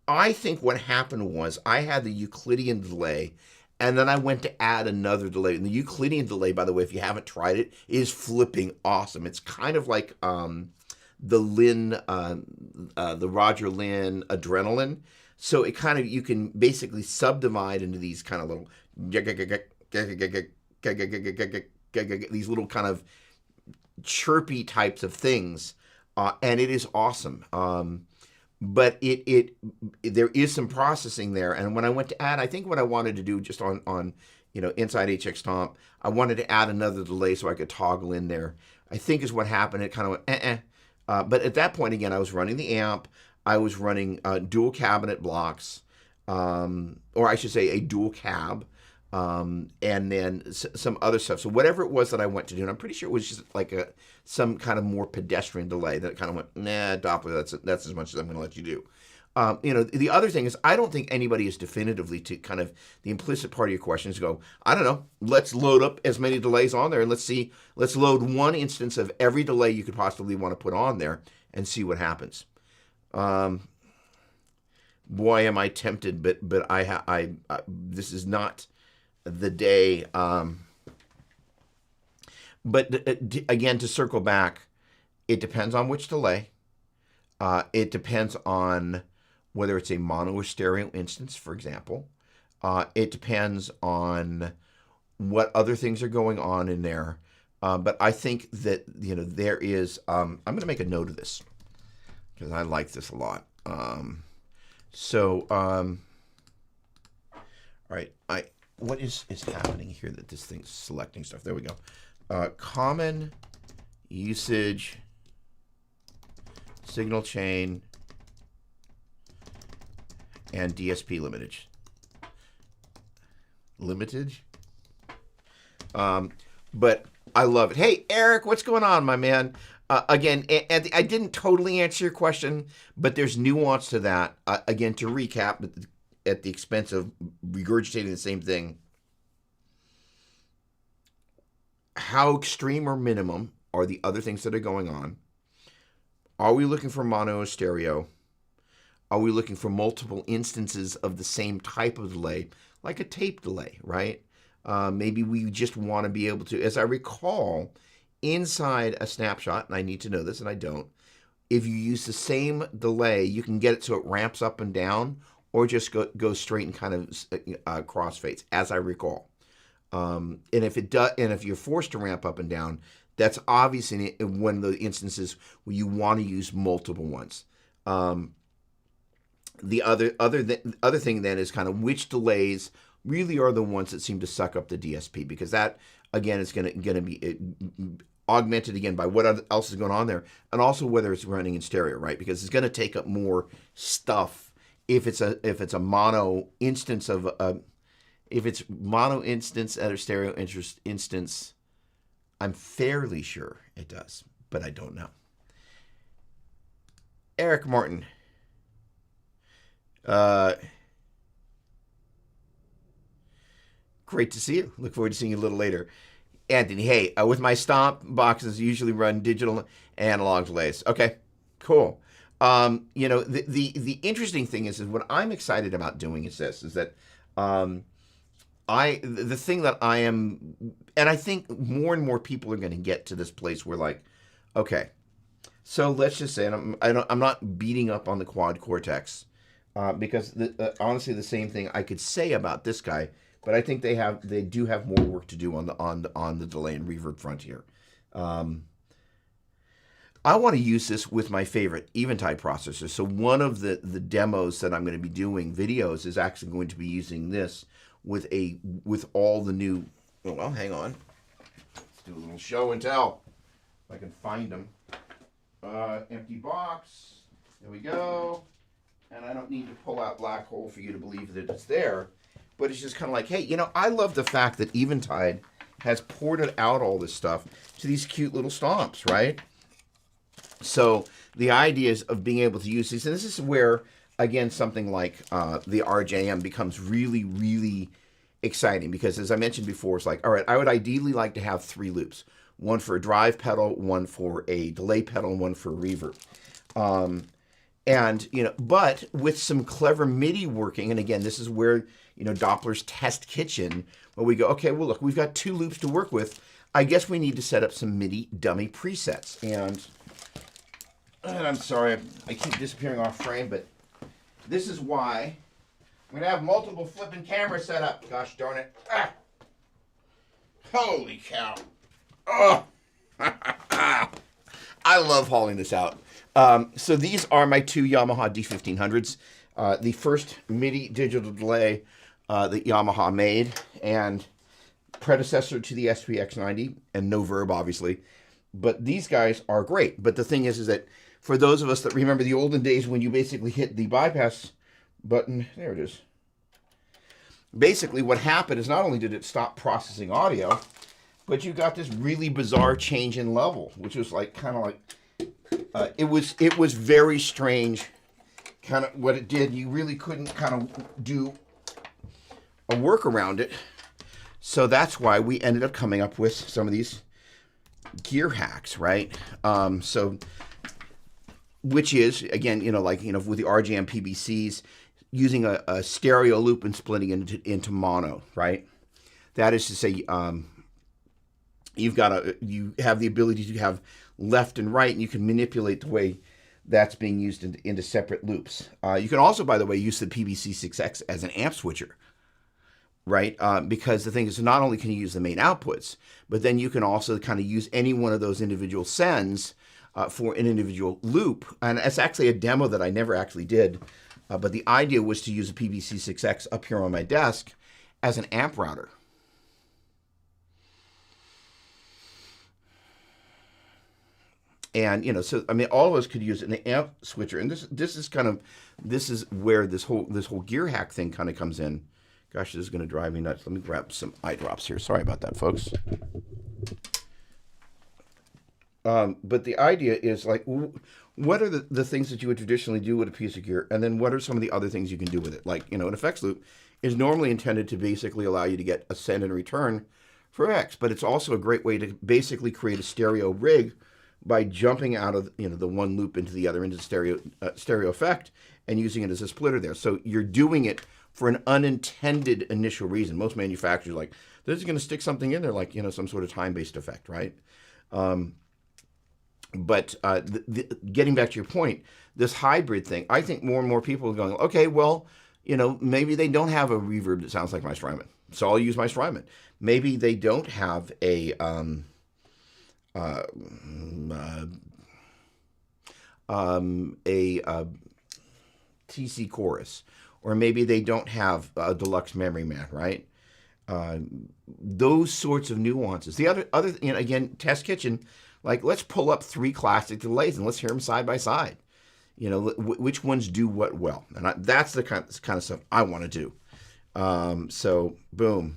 I think what happened was I had the Euclidean delay, and then I went to add another delay. And the Euclidean delay, by the way, if you haven't tried it, is flipping awesome. It's kind of like the Roger Lynn adrenaline. So it kind of, you can basically subdivide into these kind of little, these little kind of chirpy types of things, and it is awesome. But there is some processing there, and when I went to add, I think what I wanted to do just on inside Hxstomp, I wanted to add another delay so I could toggle in there. I think is what happened. It kind of went but at that point again, I was running the amp, I was running dual cabinet blocks, or I should say a dual cab. And then some other stuff. So whatever it was that I went to do, and I'm pretty sure it was just like some kind of more pedestrian delay that kind of went, nah, Doppler, that's as much as I'm going to let you do. The other thing is, I don't think anybody is definitively to kind of the implicit part of your question is go, I don't know, let's load up as many delays on there and let's load one instance of every delay you could possibly want to put on there and see what happens. Boy, am I tempted, but I this is not the day. But again, to circle back, it depends on which delay. It depends on whether it's a mono or stereo instance, for example. It depends on what other things are going on in there. But I think that, there is, I'm going to make a note of this because I like this a lot. All right, what is happening here that this thing's selecting stuff? There we go. Common usage, signal chain, and DSP limited. But I love it. Hey, Eric, what's going on, my man? Again, I didn't totally answer your question, but there's nuance to that. Again, to recap, at the expense of regurgitating the same thing, how extreme or minimum are the other things that are going on? Are we looking for mono or stereo? Are we looking for multiple instances of the same type of delay, like a tape delay, right? Maybe we just want to be able to, as I recall, inside a snapshot, and I need to know this and I don't, if you use the same delay, you can get it so it ramps up and down, or just go straight and kind of crossfades, as I recall. And if it does, and if you're forced to ramp up and down, that's obviously one of the instances where you want to use multiple ones. The other thing then is kind of which delays really are the ones that seem to suck up the DSP, because that again is going to be augmented again by what else is going on there, and also whether it's running in stereo, right? Because it's going to take up more stuff if it's a mono instance of if it's mono instance at a stereo instance. I'm fairly sure it does, but I don't know. Eric Martin. Great to see you. Look forward to seeing you a little later. Anthony, hey, with my Stomp boxes, usually run digital analog delays. Okay, cool. The interesting thing is what I'm excited about doing is this, is that the thing that I am, and I think more and more people are going to get to this place where like, okay, so let's just say, and I'm not beating up on the quad cortex, because honestly, the same thing I could say about this guy, but I think they do have more work to do on the delay and reverb front here. I want to use this with my favorite Eventide processor. So one of the demos that I'm going to be doing videos is actually going to be using this with all the new. Oh, well, hang on. Let's do a little show and tell. If I can find them. Empty box. There we go. And I don't need to pull out black hole for you to believe that it's there. but it's just kind of like, hey, I love the fact that Eventide has ported out all this stuff to these cute little stomps, right? So the idea is of being able to use these, and this is where, again, something like the RJM becomes really, really exciting, because as I mentioned before, it's like, all right, I would ideally like to have 3 loops. One for a drive pedal, one for a delay pedal, and one for a reverb. And, but with some clever MIDI working, and again, this is where, Doppler's test kitchen, where we go, okay, well, look, we've got 2 loops to work with. I guess we need to set up some MIDI dummy presets. And I'm sorry, I keep disappearing off frame, but this is why I'm going to have multiple flipping cameras set up. Gosh darn it. Ah. Holy cow. Oh. I love hauling this out. So these are my 2 Yamaha D1500s. The first MIDI digital delay that Yamaha made, and predecessor to the SP-X90, and no verb, obviously. But these guys are great. But the thing is that for those of us that remember the olden days when you basically hit the bypass button, there it is. Basically what happened is not only did it stop processing audio, but you got this really bizarre change in level, which was like kind of like, it was very strange kind of what it did. You really couldn't kind of do a work around it. So that's why we ended up coming up with some of these gear hacks, right? Which is, again, with the RGM PBCs, using a stereo loop and splitting it into mono, right? That is to say, you have the ability to have left and right, and you can manipulate the way that's being used into separate loops. You can also, by the way, use the PBC6X as an amp switcher, right? Because the thing is, not only can you use the main outputs, but then you can also kind of use any one of those individual sends for an individual loop. And it's actually a demo that I never actually did, but the idea was to use a PBC6X up here on my desk as an amp router. And so I mean, all of us could use an amp switcher, and this is where this whole gear hack thing kind of comes in. Gosh, this is going to drive me nuts. Let me grab some eye drops here. Sorry about that, folks. But the idea is like, what are the things that you would traditionally do with a piece of gear, and then what are some of the other things you can do with it? Like, an effects loop is normally intended to basically allow you to get a send and return for X, but it's also a great way to basically create a stereo rig by jumping out of the one loop into the other, into the stereo effect, and using it as a splitter there. So you're doing it for an unintended initial reason. Most manufacturers are like, this is going to stick something in there, like some sort of time-based effect, right? But getting back to your point, this hybrid thing, I think more and more people are going, okay, well, maybe they don't have a reverb that sounds like my Strymon, so I'll use my Strymon. Maybe they don't have a TC chorus, or maybe they don't have a deluxe memory man, right? Those sorts of nuances. The other again, test kitchen, like, let's pull up 3 classic delays and let's hear them side by side. Which ones do what well, and that's the kind of stuff I want to do. So boom.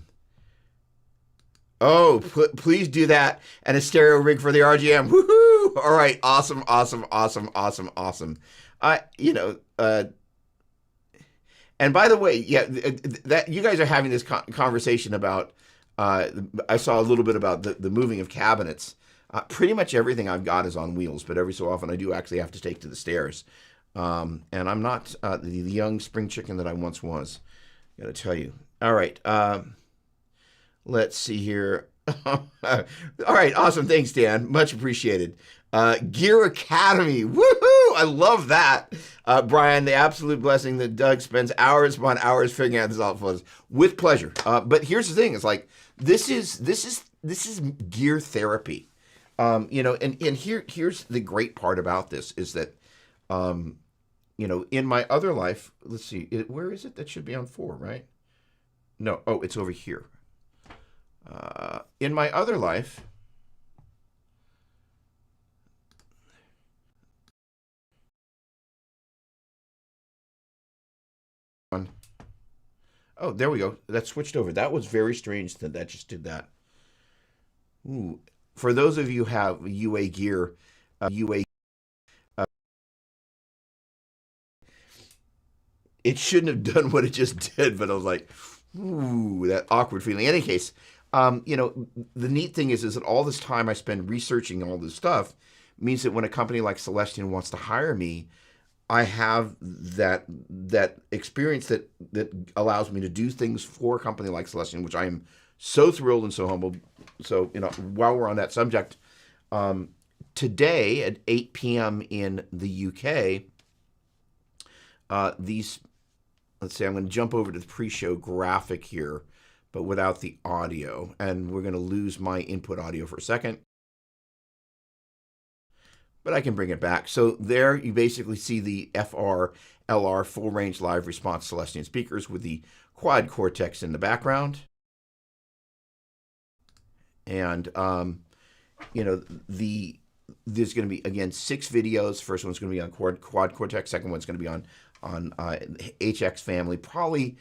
Oh, please do that, and a stereo rig for the RGM. Woohoo! All right, awesome. And by the way, yeah, that you guys are having this conversation about. I saw a little bit about the moving of cabinets. Pretty much everything I've got is on wheels, but every so often I do actually have to take to the stairs. And I'm not the young spring chicken that I once was. Got to tell you. All right. Let's see here. All right, awesome. Thanks, Dan. Much appreciated. Gear Academy. Woohoo! I love that. Brian, the absolute blessing that Doug spends hours upon hours figuring out this out for us. With pleasure. But here's the thing: it's like this is gear therapy. And here's the great part about this is that, in my other life, let's see, where is it? That should be on 4, right? No, oh, it's over here. In my other life, Oh, there we go. That switched over. That was very strange that that just did that. Ooh. For those of you who have UA gear, UA, it shouldn't have done what it just did, but I was like, ooh, that awkward feeling. In any case, the neat thing is that all this time I spend researching all this stuff means that when a company like Celestion wants to hire me, I have that experience that allows me to do things for a company like Celestion, which I am so thrilled and so humbled. So, while we're on that subject, today at 8 p.m. in the UK, let's see, I'm going to jump over to the pre-show graphic here, but without the audio, and we're going to lose my input audio for a second. But I can bring it back. So there you basically see the FR-LR full range live response Celestion speakers with the quad cortex in the background. And, there's going to be, again, 6 videos. First one's going to be on quad cortex. Second one's going to be on HX family. Probably,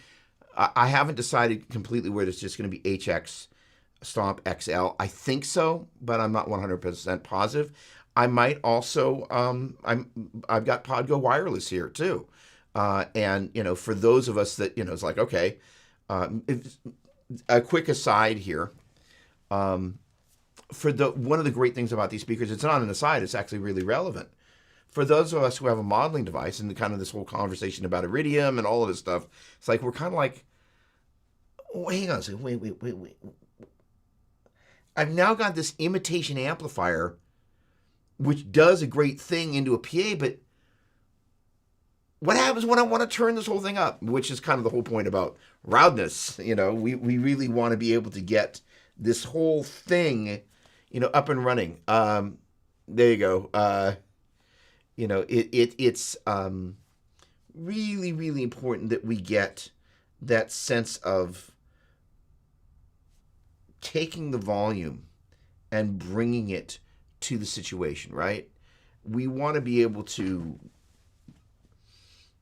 I haven't decided completely whether it's just going to be Hxstomp Xl. I think so, but I'm not 100% positive. I might also, I've got Podgo Wireless here too. And, for those of us that, it's like, okay, a quick aside here. One of the great things about these speakers, it's not an aside, it's actually really relevant. For those of us who have a modeling device and kind of this whole conversation about iridium and all of this stuff, it's like, we're kind of like, oh, hang on a second, wait. I've now got this imitation amplifier which does a great thing into a PA, but what happens when I want to turn this whole thing up? Which is kind of the whole point about Loudness. We really want to be able to get this whole thing, up and running. There you go. It's really, really important that we get that sense of taking the volume and bringing it to the situation, right? We want to be able to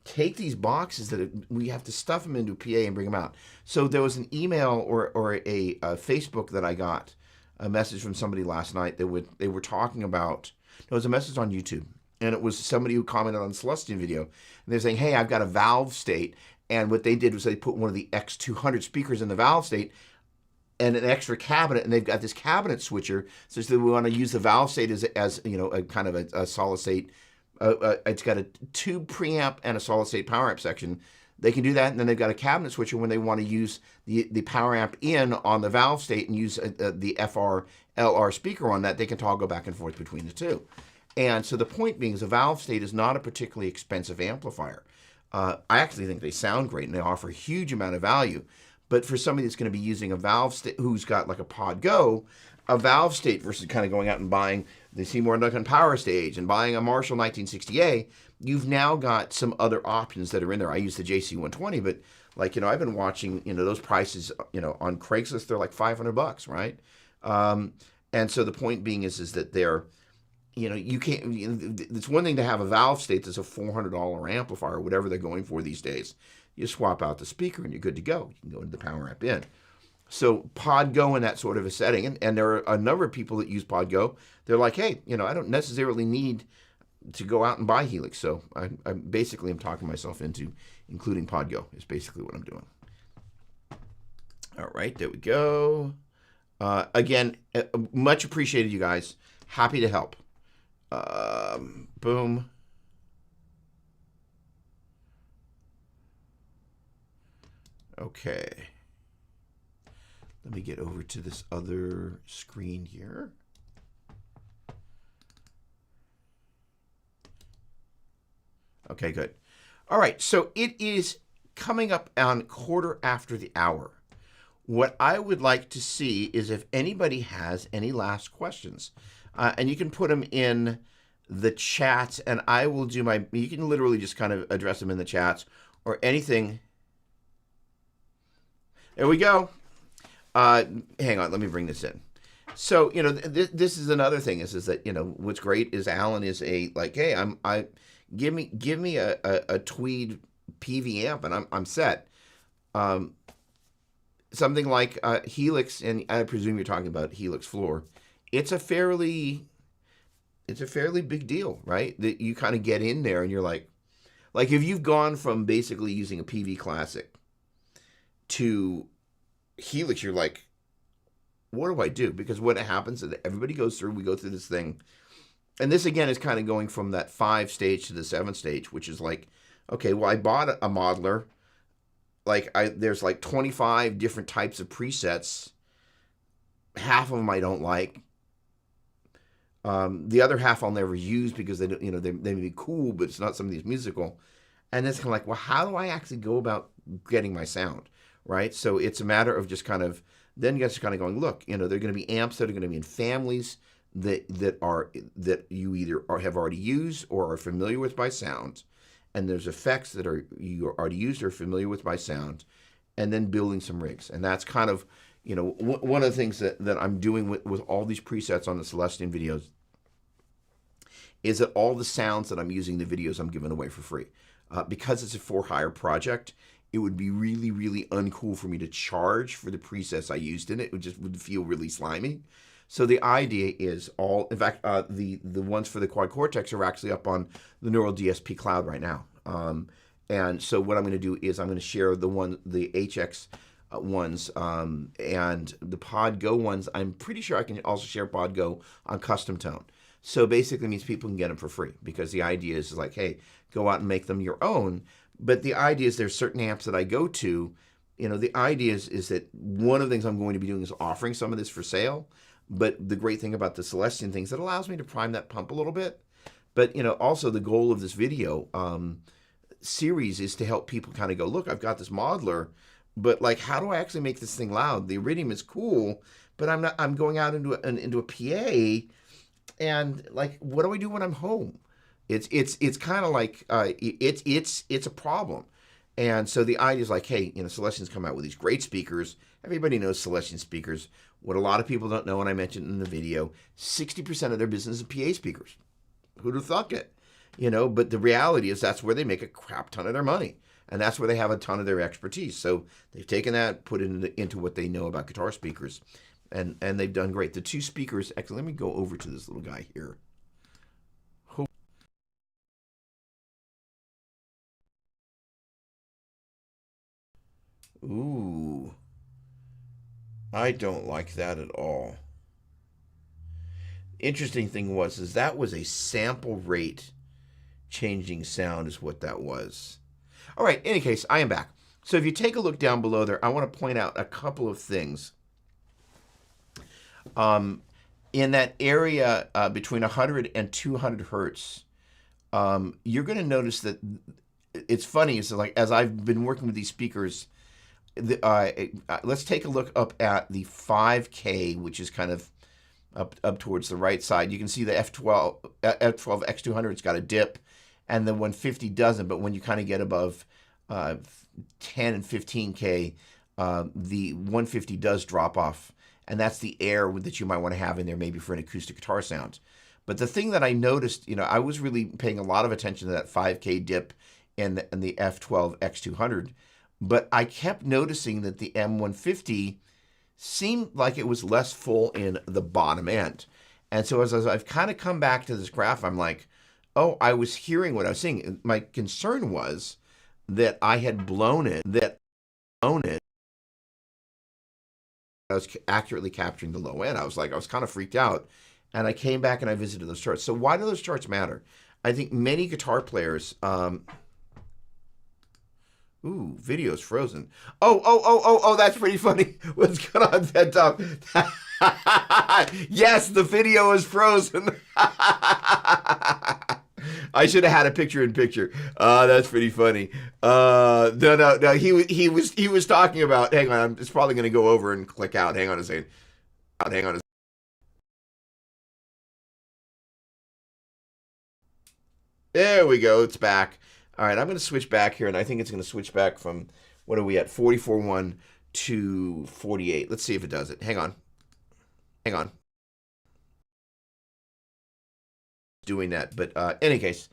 take these boxes that we have to stuff them into a PA and bring them out. So there was an email or a Facebook that I got, a message from somebody last night that they were talking about. There was a message on YouTube, and it was somebody who commented on the Celestion video, and they're saying, "Hey, I've got a valve state," and what they did was they put one of the X200 speakers in the valve state and an extra cabinet, and they've got this cabinet switcher, so we want to use the valve state as a kind of a solid state. It's got a 2 preamp and a solid state power amp section. They can do that, and then they've got a cabinet switcher when they want to use the power amp in on the valve state and use the FR-LR speaker on that. They can toggle back and forth between the two. And so the point being is a valve state is not a particularly expensive amplifier. I actually think they sound great, and they offer a huge amount of value. But for somebody that's going to be using a valve state, who's got like a Podgo, a valve state versus kind of going out and buying the Seymour Duncan Power Stage and buying a Marshall 1960A, you've now got some other options that are in there. I use the JC120, but I've been watching, those prices, on Craigslist, they're like $500, right? And so the point being is that they're, you can't, it's one thing to have a valve state that's a $400 amplifier, whatever they're going for these days. You swap out the speaker and you're good to go. You can go into the power amp in. So Podgo in that sort of a setting, and there are a number of people that use Podgo. They're like, hey, I don't necessarily need to go out and buy Helix. So I basically am talking myself into including Podgo is basically what I'm doing. All right, there we go. Again, much appreciated, you guys. Happy to help. Boom. Okay. Let me get over to this other screen here. Okay, good. All right, so it is coming up on 1:15. What I would like to see is if anybody has any last questions. And you can put them in the chat, and I will do my, you can literally just kind of address them in the chats or anything. There we go. Hang on, let me bring this in. So, this is another thing is that, what's great is Alan is hey, give me a Tweed PV amp and I'm set. Um, something like Helix, and I presume you're talking about Helix floor. It's a fairly big deal, right? That you kind of get in there and you're like if you've gone from basically using a PV Classic to Helix, you're like, what do I do? Because what happens is that everybody goes through, we go through this thing. And this again is kind of going from that 5 stage to the 7 stage, which is like, okay, well, I bought a modeler. There's like 25 different types of presets. Half of them I don't like. The other half I'll never use because they don't, they may be cool, but it's not something that's musical. And it's kind of like, well, how do I actually go about getting my sound, right? So it's a matter of just kind of then just kind of going, look, they're going to be amps that are going to be in families that you either have already used or are familiar with by sound, and there's effects that you already used or familiar with by sound, and then building some rigs. And that's kind of one of the things that I'm doing with all these presets on the CELESTION videos is that all the sounds that I'm using in the videos I'm giving away for free. Because it's a for-hire project, it would be really, really uncool for me to charge for the presets I used in it. It would feel really slimy. So the idea is in fact, the ones for the Quad Cortex are actually up on the Neural DSP cloud right now. And so what I'm going to do is I'm going to share the HX ones, and the Pod Go ones. I'm pretty sure I can also share Pod Go on Custom Tone. So basically means people can get them for free, because the idea is like, hey, go out and make them your own. But the idea is there's certain amps that I go to, the idea is that one of the things I'm going to be doing is offering some of this for sale. But the great thing about the CELESTION things, that allows me to prime that pump a little bit. But, also the goal of this video series is to help people kind of go, look, I've got this modeler, but like, how do I actually make this thing loud? The Iridium is cool, but I'm going out into a PA, and like, what do I do when I'm home? It's kind of like it's a problem. And so the idea is like, hey, CELESTION's come out with these great speakers. Everybody knows CELESTION speakers. What a lot of people don't know, and I mentioned in the video, 60% of their business is PA speakers. Who'd have thought it? But the reality is that's where they make a crap ton of their money. And that's where they have a ton of their expertise. So they've taken that, put it into what they know about guitar speakers, and they've done great. The two speakers, actually, let me go over to this little guy here. Ooh, I don't like that at all. Interesting thing is that was a sample rate changing sound is what that was. All right, in any case, I am back. So if you take a look down below there, I want to point out a couple of things. In that area between 100 and 200 hertz, you're going to notice that it's funny. It's like, as I've been working with these speakers, let's take a look up at the 5K, which is kind of up towards the right side. You can see the F12 X200's got a dip, and the 150 doesn't. But when you kind of get above 10 and 15K, the 150 does drop off, and that's the air that you might want to have in there, maybe for an acoustic guitar sound. But the thing that I noticed, I was really paying a lot of attention to that 5K dip in the F12 X200, but I kept noticing that the M150 seemed like it was less full in the bottom end. And so as I've kind of come back to this graph, I'm like, oh, I was hearing what I was seeing. My concern was that I had blown it, I was accurately capturing the low end. I was kind of freaked out. And I came back and I visited those charts. So why do those charts matter? I think many guitar players, ooh, video's frozen. Oh, that's pretty funny. What's going on, Ted Top? Yes, the video is frozen. I should have had a picture-in-picture. That's pretty funny. No. He was talking about. Hang on, it's probably going to go over and click out. Hang on a second. There we go. It's back. All right, I'm going to switch back here, and I think it's going to switch back from, what are we at, 44.1 to 48. Let's see if it does it. Hang on. Doing that, but in any case,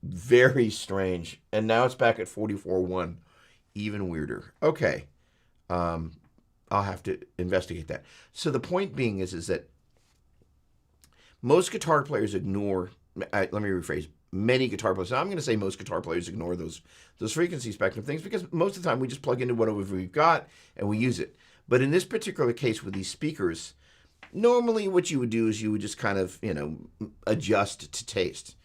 very strange. And now it's back at 44.1. Even weirder. Okay. I'll have to investigate that. So the point being is that most guitar players ignore, let me rephrase, many guitar players, I'm going to say most guitar players ignore those frequency spectrum things because most of the time we just plug into whatever we've got and we use it. But in this particular case with these speakers, normally what you would do is you would just kind of, adjust to taste.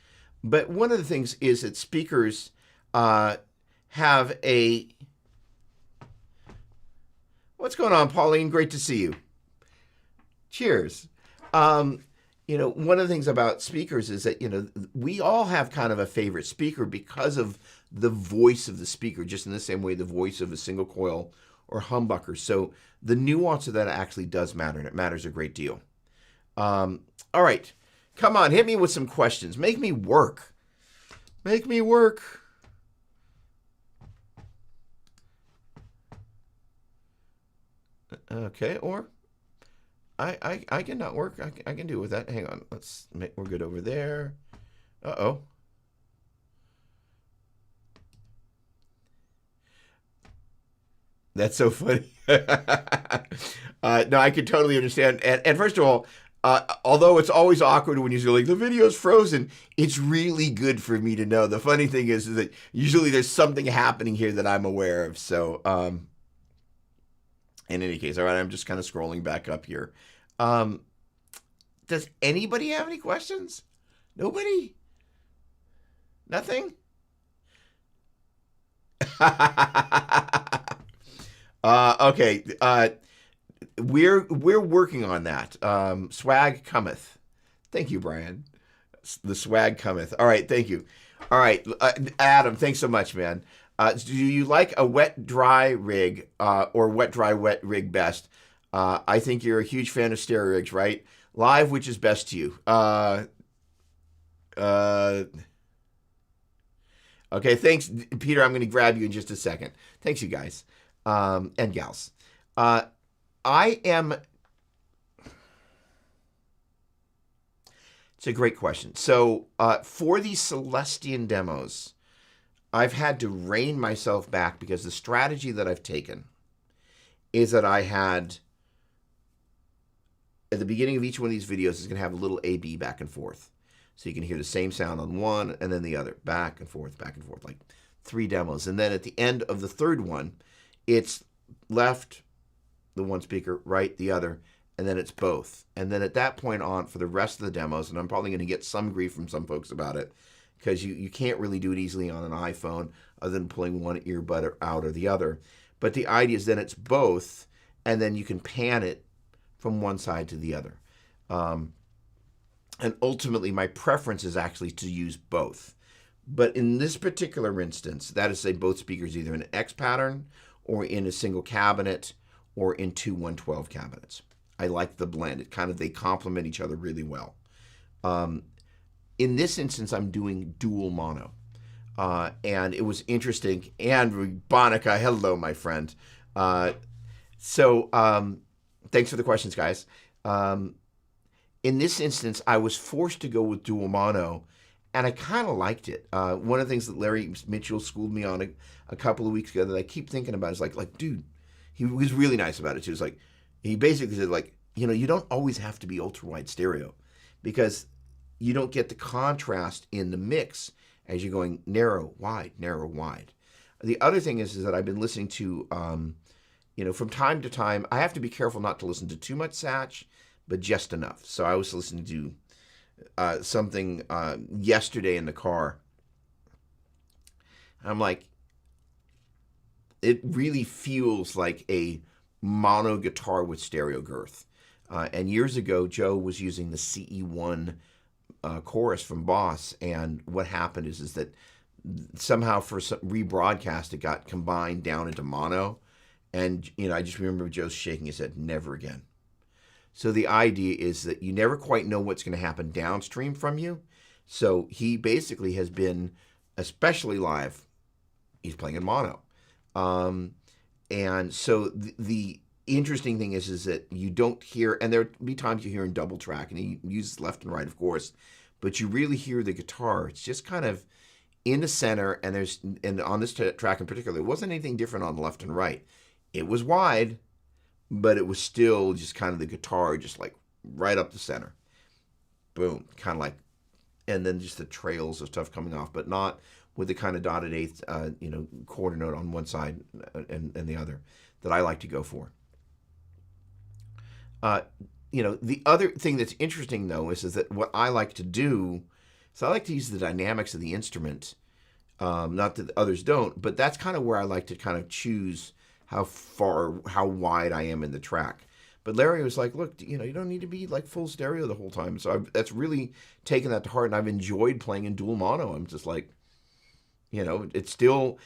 But one of the things is that speakers have a... What's going on, Pauline? Great to see you. Cheers. One of the things about speakers is that, we all have kind of a favorite speaker because of the voice of the speaker, just in the same way the voice of a single coil or humbucker. So the nuance of that actually does matter, and it matters a great deal. All right. Come on, hit me with some questions. Make me work. Make me work. Okay, or I cannot work. I can do with that. Hang on. We're good over there. Uh-oh. That's so funny. No, I can totally understand. And first of all, although it's always awkward when you're like, the video's frozen, it's really good for me to know. The funny thing is that usually there's something happening here that I'm aware of. So, in any case, all right, I'm just kind of scrolling back up here. Does anybody have any questions? Nobody? Nothing? Okay. We're working on that. Swag cometh. Thank you, Brian. The swag cometh. All right, thank you. All right, Adam, thanks so much, man. Do you like a wet dry rig or wet dry wet rig best? I think you're a huge fan of stereo rigs, right? Live, which is best to you? Okay, thanks, Peter. I'm going to grab you in just a second. Thanks, you guys and gals. I am. It's a great question. So for these Celestion demos, I've had to rein myself back because the strategy that I've taken is that I had, at the beginning of each one of these videos, is going to have a little A-B back and forth. So you can hear the same sound on one and then the other, back and forth, like 3 demos. And then at the end of the third one, it's left, the one speaker, right, the other, and then it's both. And then at that point on, for the rest of the demos, and I'm probably going to get some grief from some folks about it, because you can't really do it easily on an iPhone other than pulling one earbud out or the other. But the idea is then it's both, and then you can pan it from one side to the other. And ultimately, my preference is actually to use both. But in this particular instance, that is, say, both speakers either in an X pattern or in a single cabinet or in 2 112 cabinets. I like the blend. They complement each other really well. In this instance, I'm doing dual mono. And it was interesting. And Bonica, hello, my friend. So thanks for the questions, guys. In this instance, I was forced to go with dual mono, and I kind of liked it. One of the things that Larry Mitchell schooled me on a couple of weeks ago that I keep thinking about is like, dude, he was really nice about it too. It's like, he basically said, like, you don't always have to be ultra-wide stereo because you don't get the contrast in the mix as you're going narrow, wide, narrow, wide. The other thing is that I've been listening to, from time to time, I have to be careful not to listen to too much Satch, but just enough. So I was listening to something yesterday in the car. I'm like, it really feels like a mono guitar with stereo girth. And years ago, Joe was using the CE1 chorus from Boss, and what happened is that somehow for some rebroadcast, it got combined down into mono. And, I just remember Joe shaking his head, never again. So the idea is that you never quite know what's going to happen downstream from you. So he basically has been, especially live, he's playing in mono. And so the interesting thing is that you don't hear, and there'll be times you hear in double track, and he uses left and right, of course, but you really hear the guitar. It's just kind of in the center, and on this track in particular, it wasn't anything different on the left and right. It was wide, but it was still just kind of the guitar just like right up the center. Boom, kind of like, and then just the trails of stuff coming off, but not with the kind of dotted eighth, quarter note on one side and the other that I like to go for. The other thing that's interesting though is that what I like to do is I like to use the dynamics of the instrument. Not that others don't, but that's kind of where I like to kind of choose how wide I am in the track. But Larry was like, look, you don't need to be like full stereo the whole time. So that's really taken that to heart, and I've enjoyed playing in dual mono. I'm just like, it's still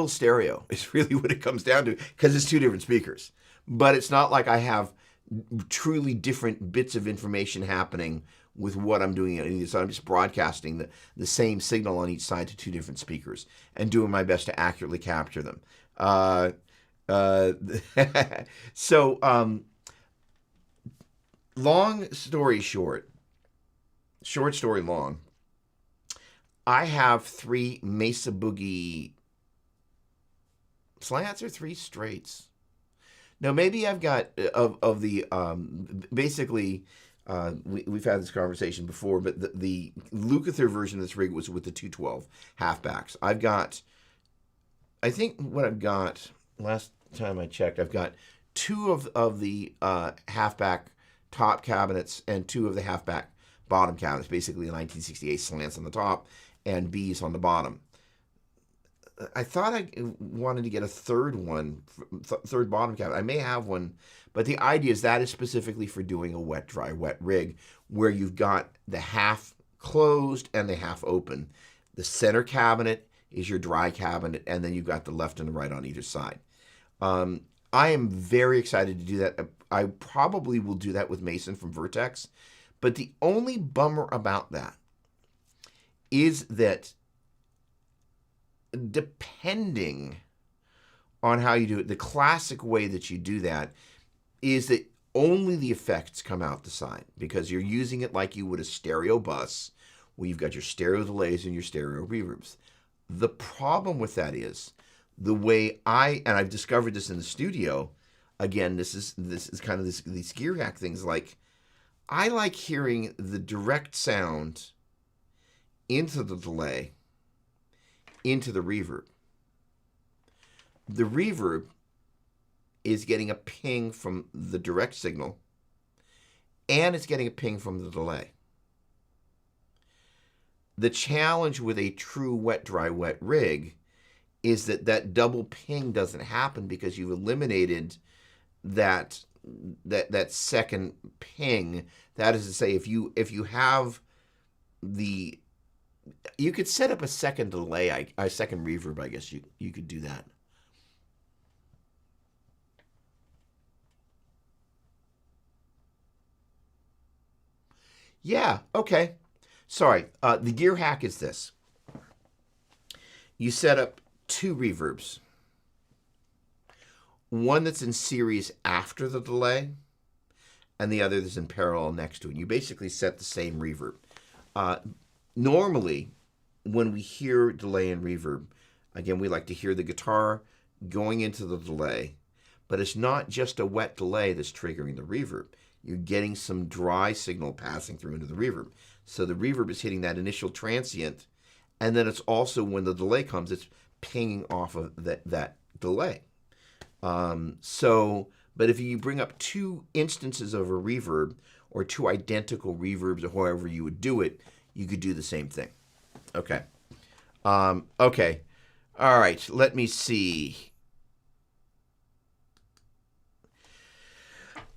stereo. It's really what it comes down to, because it's two different speakers. But it's not like I have truly different bits of information happening with what I'm doing. So I'm just broadcasting the same signal on each side to two different speakers and doing my best to accurately capture them. Long story short, short story long, I have 3 Mesa Boogie slants or 3 straights. No, maybe I've got basically, we've had this conversation before, but the Lukather version of this rig was with the 212 halfbacks. I think what I've got, last time I checked, I've got 2 of the halfback top cabinets and 2 of the halfback bottom cabinets, basically the 1968 slants on the top and Bs on the bottom. I thought I wanted to get a third one, third bottom cabinet. I may have one, but the idea is that is specifically for doing a wet, dry, wet rig where you've got the half closed and the half open. The center cabinet is your dry cabinet, and then you've got the left and the right on either side. I am very excited to do that. I probably will do that with Mason from Vertex, but the only bummer about that is that depending on how you do it, the classic way that you do that is that only the effects come out the side, because you're using it like you would a stereo bus where you've got your stereo delays and your stereo reverbs. The problem with that is the way I've discovered this in the studio. Again, this is kind of these gear hack things. Like, I like hearing the direct sound into the delay, into the reverb. The reverb is getting a ping from the direct signal, and it's getting a ping from the delay. The challenge with a true wet, dry, wet rig is that double ping doesn't happen, because you've eliminated that second ping. That is to say, if you have you could set up a second delay, a second reverb, I guess you could do that. Yeah, okay. Sorry, the gear hack is this. You set up 2 reverbs. One that's in series after the delay, and the other that's in parallel next to it. You basically set the same reverb. Normally, when we hear delay and reverb, again, we like to hear the guitar going into the delay, but it's not just a wet delay that's triggering the reverb. You're getting some dry signal passing through into the reverb. So the reverb is hitting that initial transient, and then it's also, when the delay comes, it's pinging off of that delay. But if you bring up 2 instances of a reverb, or 2 identical reverbs, or however you would do it, you could do the same thing. Okay. Okay. All right. Let me see.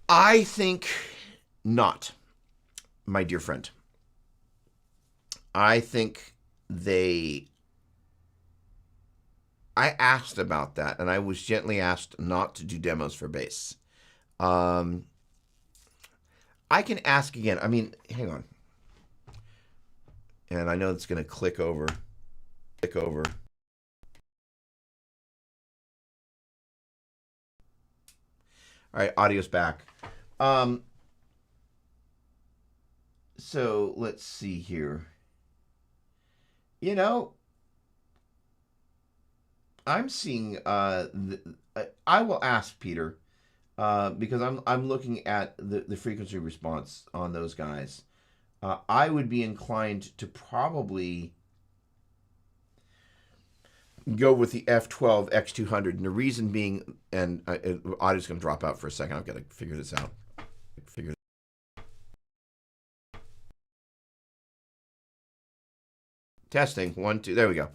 I think not, my dear friend. I think I asked about that, and I was gently asked not to do demos for bass. I can ask again. I mean, hang on. And I know it's going to click over. All right, audio's back. So let's see here. I'm seeing. I will ask Peter because I'm looking at the frequency response on those guys. I would be inclined to probably go with the F12 X200, and the reason being, and audio's going to drop out for a second. I've got to figure this out. Testing 1 2. There we go.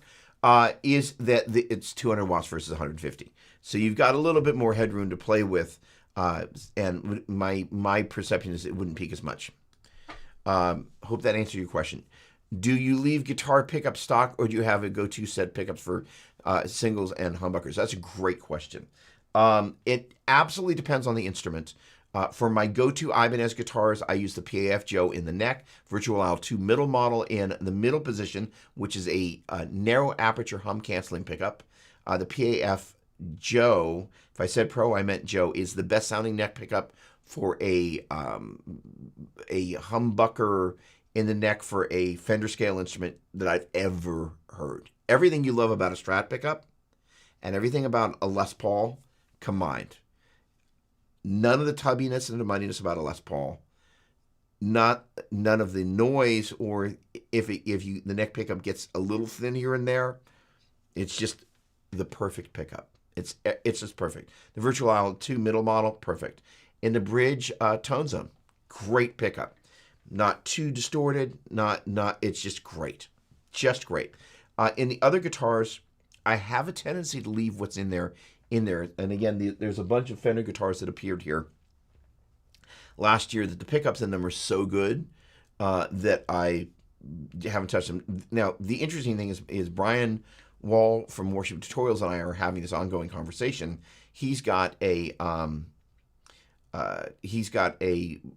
Is that it's 200 watts versus 150, so you've got a little bit more headroom to play with. And my perception is it wouldn't peak as much. Hope that answered your question. Do you leave guitar pickup stock, or do you have a go-to set pickups for singles and humbuckers? That's a great question. It absolutely depends on the instrument. For my go-to Ibanez guitars, I use the PAF Joe in the neck, Virtual Owl 2 middle model in the middle position, which is a narrow aperture hum canceling pickup. The PAF Joe, if I said Pro, I meant Joe, is the best sounding neck pickup for a humbucker in the neck for a Fender scale instrument that I've ever heard. Everything you love about a Strat pickup and everything about a Les Paul combined. None of the tubbiness and the muddiness about a Les Paul. None of the noise, or if the neck pickup gets a little thin here and there, it's just the perfect pickup. It's just perfect. The Virtual Owl 2 middle model, perfect. In the bridge, Tone Zone, great pickup. Not too distorted, it's just great. Just great. In the other guitars, I have a tendency to leave what's in there. And again, there's a bunch of Fender guitars that appeared here last year that the pickups in them are so good that I haven't touched them. Now, the interesting thing is Brian Wall from Worship Tutorials and I are having this ongoing conversation. He's got a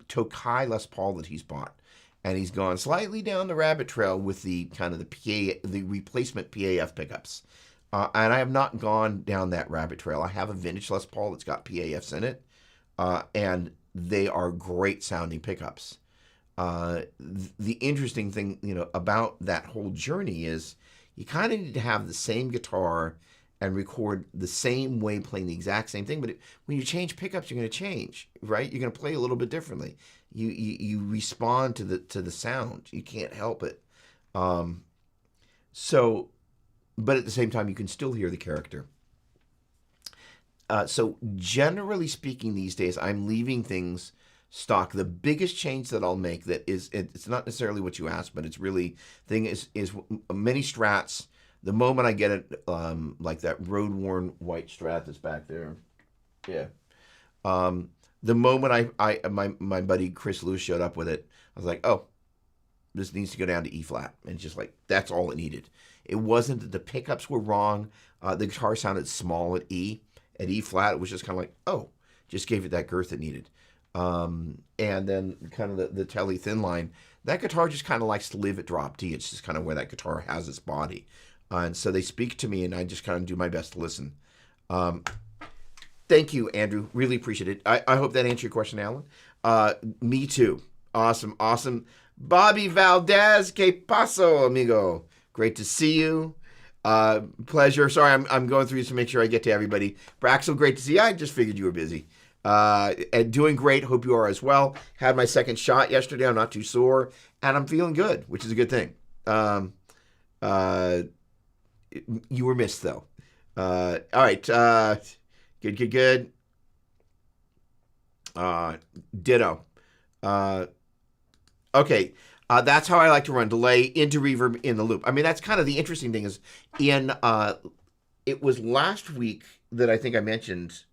Tokai Les Paul that he's bought, and he's gone slightly down the rabbit trail with the kind of the replacement PAF pickups. And I have not gone down that rabbit trail. I have a vintage Les Paul that's got PAFs in it, and they are great sounding pickups. The interesting thing, about that whole journey is you kind of need to have the same guitar and record the same way, playing the exact same thing. But when you change pickups, you're going to change, right? You're going to play a little bit differently. You respond to the sound. You can't help it. But at the same time, you can still hear the character. So generally speaking, these days, I'm leaving things stock. The biggest change that I'll make it's not necessarily what you asked, but it's really is many Strats. The moment I get it, like that road-worn white Strat that's back there, yeah. The moment my buddy Chris Lewis showed up with it, I was like, oh, this needs to go down to E flat, and just like that's all it needed. It wasn't that the pickups were wrong. The guitar sounded small at E. At E flat, it was just kind of like, oh, just gave it that girth it needed. And then kind of the Telly thin line, that guitar just kind of likes to live at drop D. It's just kind of where that guitar has its body. And so they speak to me, and I just kind of do my best to listen. Thank you, Andrew. Really appreciate it. I hope that answered your question, Alan. Me too. Awesome. Bobby Valdez, que paso, amigo? Great to see you. Pleasure. Sorry, I'm going through this to make sure I get to everybody. Braxel, great to see you. I just figured you were busy. And doing great. Hope you are as well. Had my second shot yesterday. I'm not too sore, and I'm feeling good, which is a good thing. You were missed, though. All right. Good. Ditto. Okay. That's how I like to run delay into reverb in the loop. I mean, that's kind of the interesting thing is it was last week that I think I mentioned,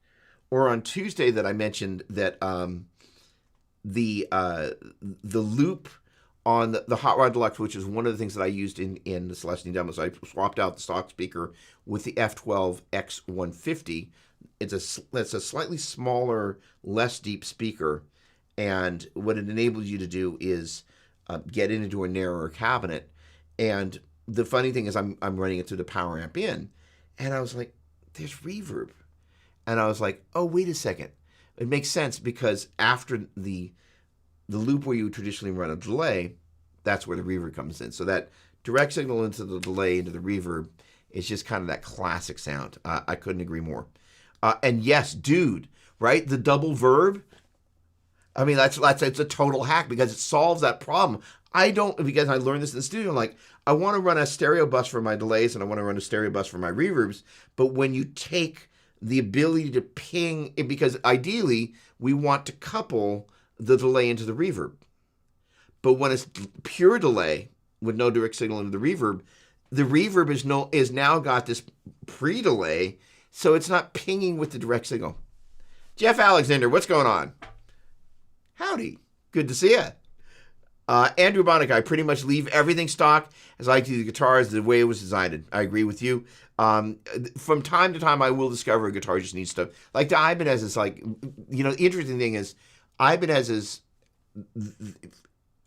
or on Tuesday that I mentioned that the loop on the Hot Rod Deluxe, which is one of the things that I used in the Celestion demos. I swapped out the stock speaker with the F12 X150. It's a slightly smaller, less deep speaker, and what it enables you to do is get into a narrower cabinet. And the funny thing is I'm running it through the power amp in, and I was like, there's reverb. And I was like, oh, wait a second. It makes sense because after the loop where you would traditionally run a delay, that's where the reverb comes in. So that direct signal into the delay, into the reverb, It's just kind of that classic sound. I couldn't agree more. And yes, dude, right? The double verb. I mean, that's it's a total hack because it solves that problem. Because I learned this in the studio, I'm like, I want to run a stereo bus for my delays and I want to run a stereo bus for my reverbs. But when you take the ability to ping, because ideally we want to couple the delay into the reverb. But when it's pure delay with no direct signal into the reverb is now got this pre-delay, so it's not pinging with the direct signal. Jeff Alexander, what's going on? Howdy. Good to see you. Andrew Bonick, I pretty much leave everything stock as I like to do the guitars the way it was designed. I agree with you. From time to time, I will discover a guitar just needs stuff. Like the Ibanez is like, the interesting thing is, Ibanez is,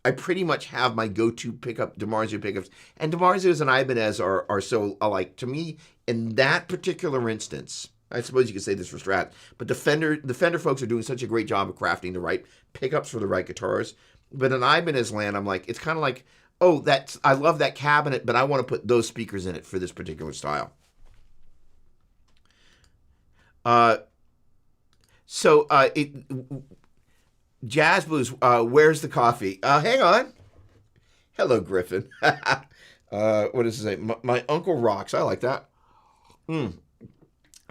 I pretty much have my go-to pickup, DiMarzio pickups. And DiMarzios and Ibanez are so alike. To me, in that particular instance, I suppose you could say this for Strat, but the Fender folks are doing such a great job of crafting the right pickups for the right guitars. But in Ibanez land, I'm like, it's kind of like, oh, I love that cabinet, but I want to put those speakers in it for this particular style. Jazz Blues, where's the coffee? Hang on. Hello, Griffin. What does it say? My uncle rocks. I like that.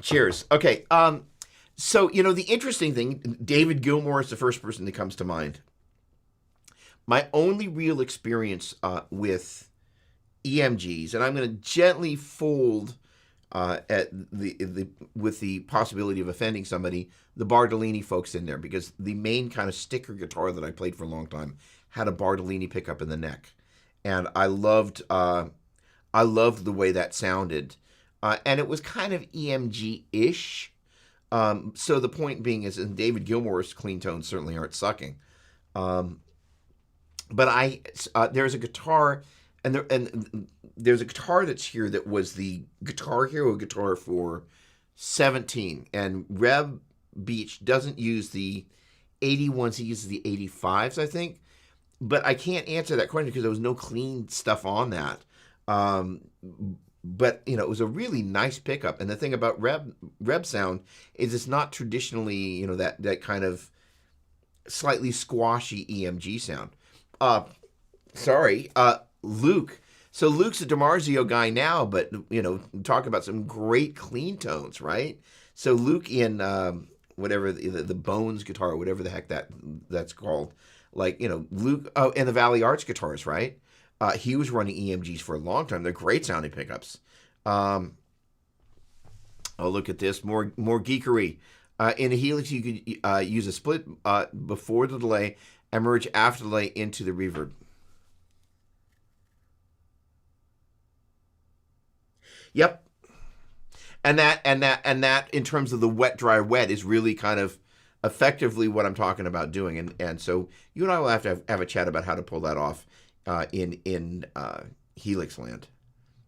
Cheers. Okay. So, the interesting thing, David Gilmour is the first person that comes to mind. My only real experience with EMGs, and I'm going to gently fold with the possibility of offending somebody, the Bardolini folks in there, because the main kind of sticker guitar that I played for a long time had a Bardolini pickup in the neck, and I loved the way that sounded, and it was kind of EMG-ish. So the point being is, and David Gilmour's clean tones certainly aren't sucking. But there's a guitar, and there's a guitar that's here that was the Guitar Hero guitar for 17, and Reb Beach doesn't use the 81s, he uses the 85s, I think. But I can't answer that question because there was no clean stuff on that. But it was a really nice pickup, and the thing about Reb sound is it's not traditionally that kind of slightly squashy EMG sound. Luke. So Luke's a DiMarzio guy now, but talk about some great clean tones, right? So Luke in whatever the Bones guitar, whatever the heck that's called, Luke and the Valley Arts guitars, right? He was running EMGs for a long time. They're great sounding pickups. Look at this, more geekery. In a Helix, you could use a split before the delay and merge after the delay into the reverb. Yep. And that in terms of the wet, dry, wet is really kind of effectively what I'm talking about doing. And so you and I will have to have a chat about how to pull that off in Helix land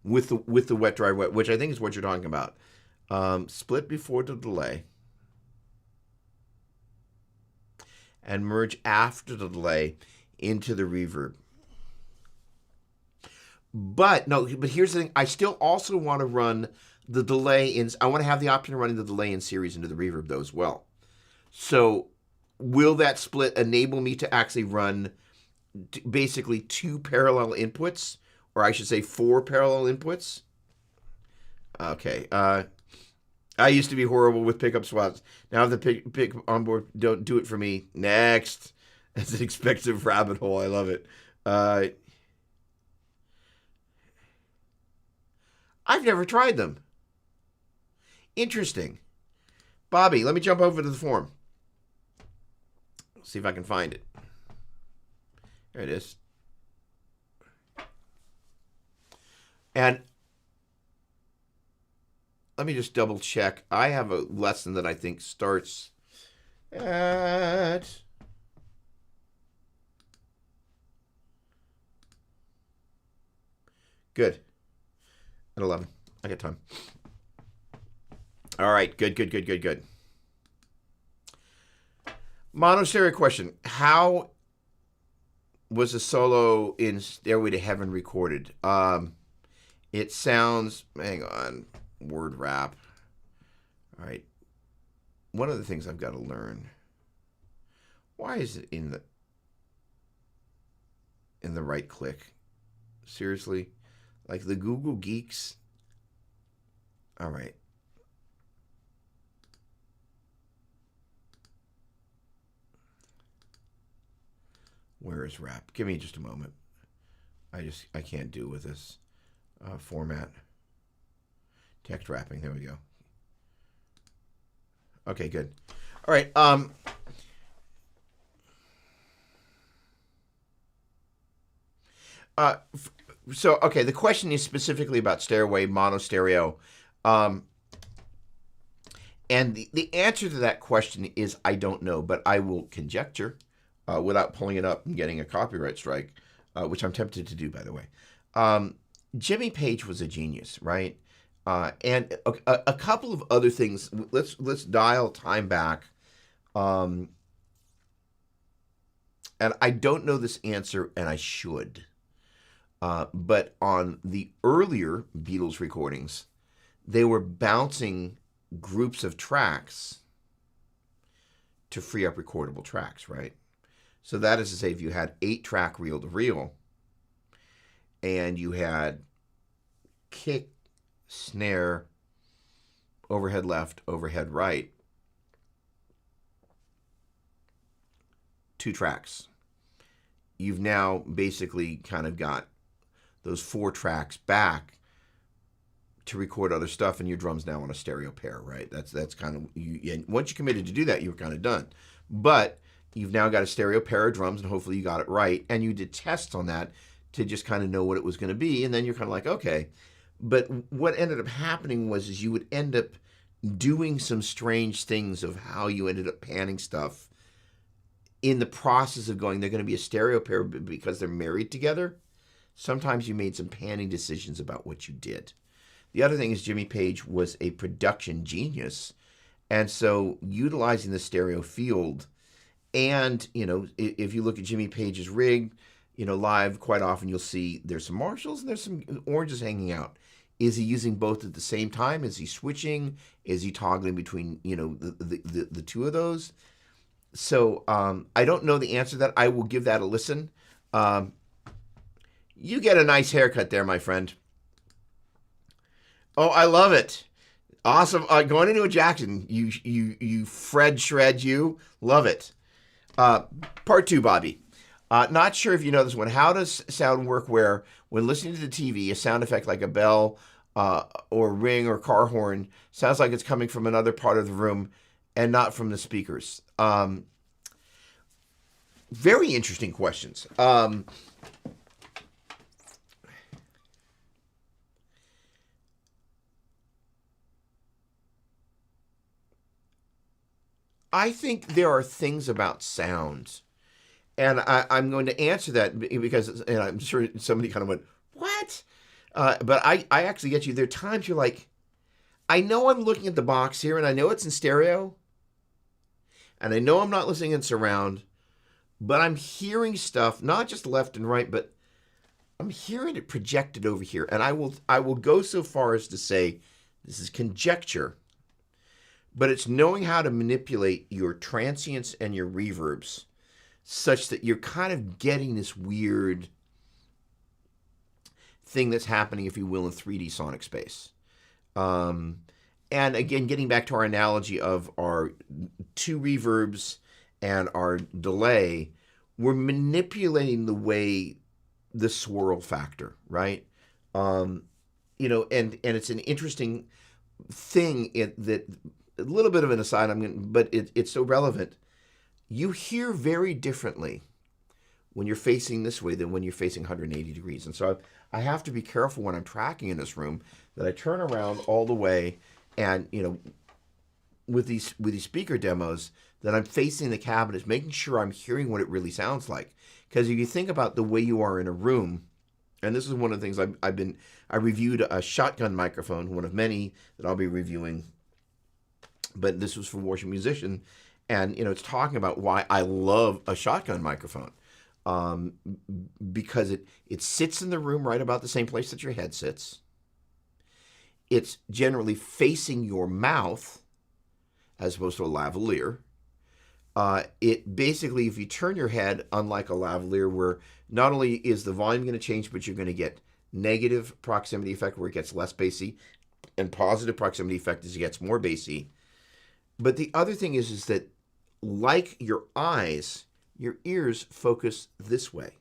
with the wet, dry, wet, which I think is what you're talking about. Split before the delay and merge after the delay into the reverb. But here's the thing. I still also want to run the delay I want to have the option of running the delay in series into the reverb though as well. So will that split enable me to actually run basically 2 parallel inputs, or I should say 4 parallel inputs? Okay. I used to be horrible with pickup swaps. Now the pick on board don't do it for me. Next. That's an expensive rabbit hole. I love it. I've never tried them. Interesting. Bobby, let me jump over to the forum. See if I can find it. There it is. And let me just double check. I have a lesson that I think starts at good. At 11. I got time. All right. Good. Monastery question. How was the solo in Stairway to Heaven recorded? It sounds, hang on, word wrap. All right. One of the things I've got to learn. Why is it in the right click? Seriously? Like the Google geeks? All right. Where is wrap? Give me just a moment. I can't do with this format. Text wrapping. There we go. Okay, good. All right. So, okay, the question is specifically about stairway, mono stereo. And the answer to that question is I don't know, but I will conjecture without pulling it up and getting a copyright strike, which I'm tempted to do, by the way. Jimmy Page was a genius, right? And a couple of other things. Let's dial time back. And I don't know this answer, and I should. But on the earlier Beatles recordings, they were bouncing groups of tracks to free up recordable tracks, right? So that is to say, if you had 8-track reel-to-reel, and you had kick, snare, overhead left, overhead right, 2 tracks. You've now basically kind of got those 4 tracks back to record other stuff, and your drum's now on a stereo pair, right? That's kind of, and once you committed to do that, you were kind of done. But you've now got a stereo pair of drums, and hopefully you got it right, and you did tests on that to just kind of know what it was going to be, and then you're kind of like, okay. But what ended up happening was you would end up doing some strange things of how you ended up panning stuff in the process of going, they're going to be a stereo pair because they're married together. Sometimes you made some panning decisions about what you did. The other thing is Jimmy Page was a production genius. And so utilizing the stereo field, and, you know, if you look at Jimmy Page's rig, you know, live, quite often you'll see there's some Marshalls and there's some oranges hanging out. Is he using both at the same time? Is he switching? Is he toggling between, you know, the two of those? So I don't know the answer to that. I will give that a listen. You get a nice haircut there, my friend. Oh, I love it. Awesome. Going into a Jackson. You Fred shred you. Love it. Part 2, Bobby. Not sure if you know this one. How does sound work where when listening to the TV, a sound effect like a bell or ring or car horn sounds like it's coming from another part of the room and not from the speakers? Very interesting questions. I think there are things about sound, and I'm going to answer that because, and I'm sure somebody kind of went, what? But I actually get you. There are times you're like, I know I'm looking at the box here, and I know it's in stereo, and I know I'm not listening in surround, but I'm hearing stuff, not just left and right, but I'm hearing it projected over here. And I will go so far as to say this is conjecture, but it's knowing how to manipulate your transients and your reverbs such that you're kind of getting this weird thing that's happening, if you will, in 3D sonic space. And again, getting back to our analogy of our 2 reverbs and our delay, we're manipulating the way the swirl factor, right? You know, and it's an interesting thing that a little bit of an aside, but it's so relevant. You hear very differently when you're facing this way than when you're facing 180 degrees. And so I have to be careful when I'm tracking in this room that I turn around all the way, and, you know, with these speaker demos, that I'm facing the cabinets, making sure I'm hearing what it really sounds like. Because if you think about the way you are in a room, and this is one of the things I reviewed a shotgun microphone, one of many that I'll be reviewing, but this was for Worship Musician, and, you know, it's talking about why I love a shotgun microphone, because it sits in the room right about the same place that your head sits. it's generally facing your mouth as opposed to a lavalier. It basically, if you turn your head, unlike a lavalier, where not only is the volume going to change, but you're going to get negative proximity effect where it gets less bassy, and positive proximity effect as it gets more bassy. But the other thing is that like your eyes, your ears focus this way.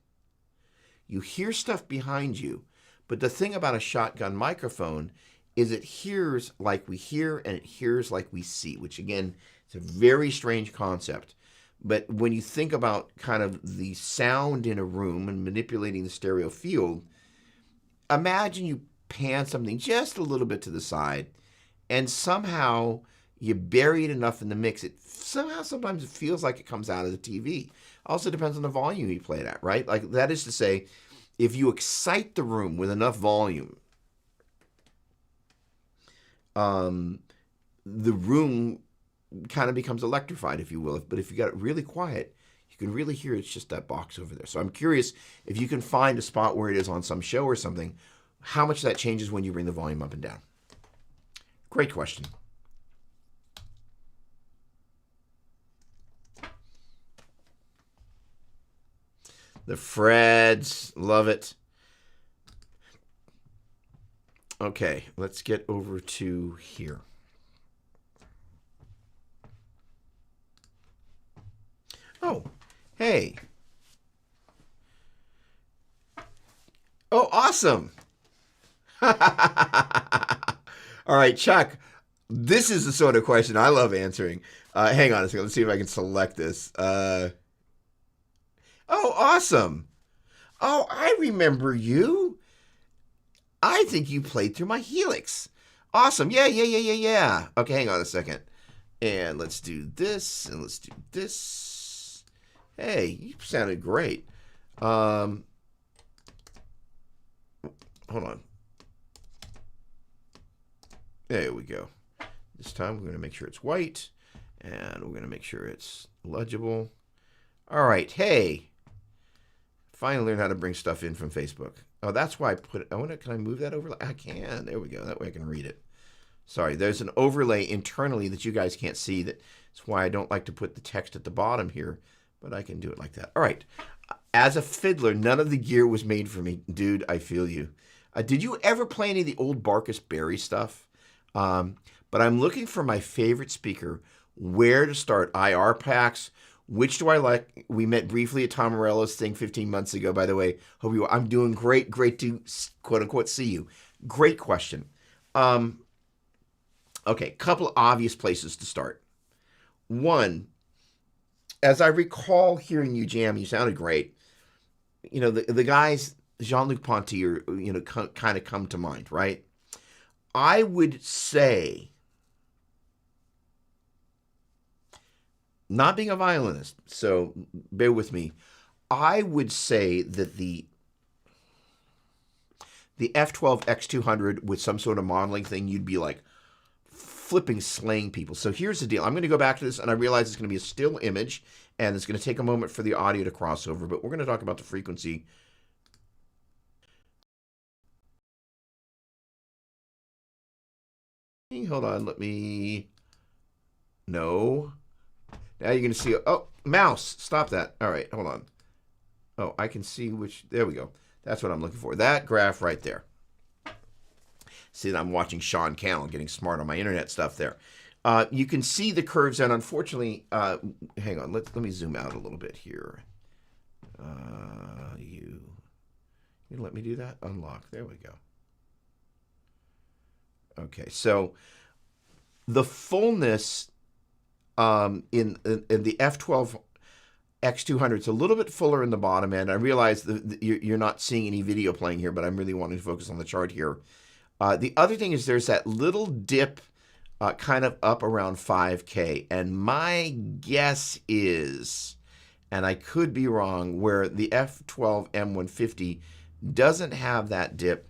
You hear stuff behind you, but the thing about a shotgun microphone is it hears like we hear and it hears like we see, which again, it's a very strange concept. But when you think about kind of the sound in a room and manipulating the stereo field, imagine you pan something just a little bit to the side and somehow you bury it enough in the mix. Sometimes it feels like it comes out of the TV. Also depends on the volume you play it at, right? Like that is to say, if you excite the room with enough volume, the room kind of becomes electrified, if you will. But if you got it really quiet, you can really hear it's just that box over there. So I'm curious if you can find a spot where it is on some show or something, how much that changes when you bring the volume up and down. Great question. The Freds, love it. Okay, let's get over to here. Oh, hey. Oh, awesome. All right, Chuck, this is the sort of question I love answering. Hang on a second. Let's see if I can select this. Oh, awesome. Oh, I remember you. I think you played through my Helix. Awesome. Yeah. Okay, hang on a second. And let's do this, and let's do this. Hey, you sounded great. Hold on. There we go. This time we're going to make sure it's white, and we're going to make sure it's legible. All right, hey. Finally learned how to bring stuff in from Facebook. Oh, that's why I put it. I wonder, can I move that over? I can. There we go. That way I can read it. Sorry, there's an overlay internally that you guys can't see. That's why I don't like to put the text at the bottom here, but I can do it like that. All right. As a fiddler, none of the gear was made for me. Dude, I feel you. Did you ever play any of the old Barkus Berry stuff? But I'm looking for my favorite speaker, where to start. IR packs. Which do I like? We met briefly at Tom Morello's thing 15 months ago, by the way. Hope you. I'm doing great. Great to quote unquote see you. Great question. Okay, couple of obvious places to start. One, as I recall hearing you jam, you sounded great. You know, the guys, Jean-Luc Ponty, are, you know, kind of come to mind, right? I would say, not being a violinist, so bear with me, I would say that the F12 X200 with some sort of modeling thing, you'd be like flipping slaying people. So here's the deal. I'm going to go back to this, and I realize it's going to be a still image, and it's going to take a moment for the audio to cross over, but we're going to talk about the frequency. Hold on, let me... No. Now you're going to see... Oh, mouse, stop that. All right, hold on. Oh, I can see which... There we go. That's what I'm looking for. That graph right there. See, I'm watching Sean Cannell getting smart on my internet stuff there. You can see the curves, and unfortunately... hang on, let me zoom out a little bit here. You let me do that? Unlock. There we go. Okay, so the fullness in the F12 X200, it's a little bit fuller in the bottom end. I realize that you're not seeing any video playing here, but I'm really wanting to focus on the chart here. The other thing is there's that little dip kind of up around 5K, and my guess is, and I could be wrong, where the F12 M150 doesn't have that dip,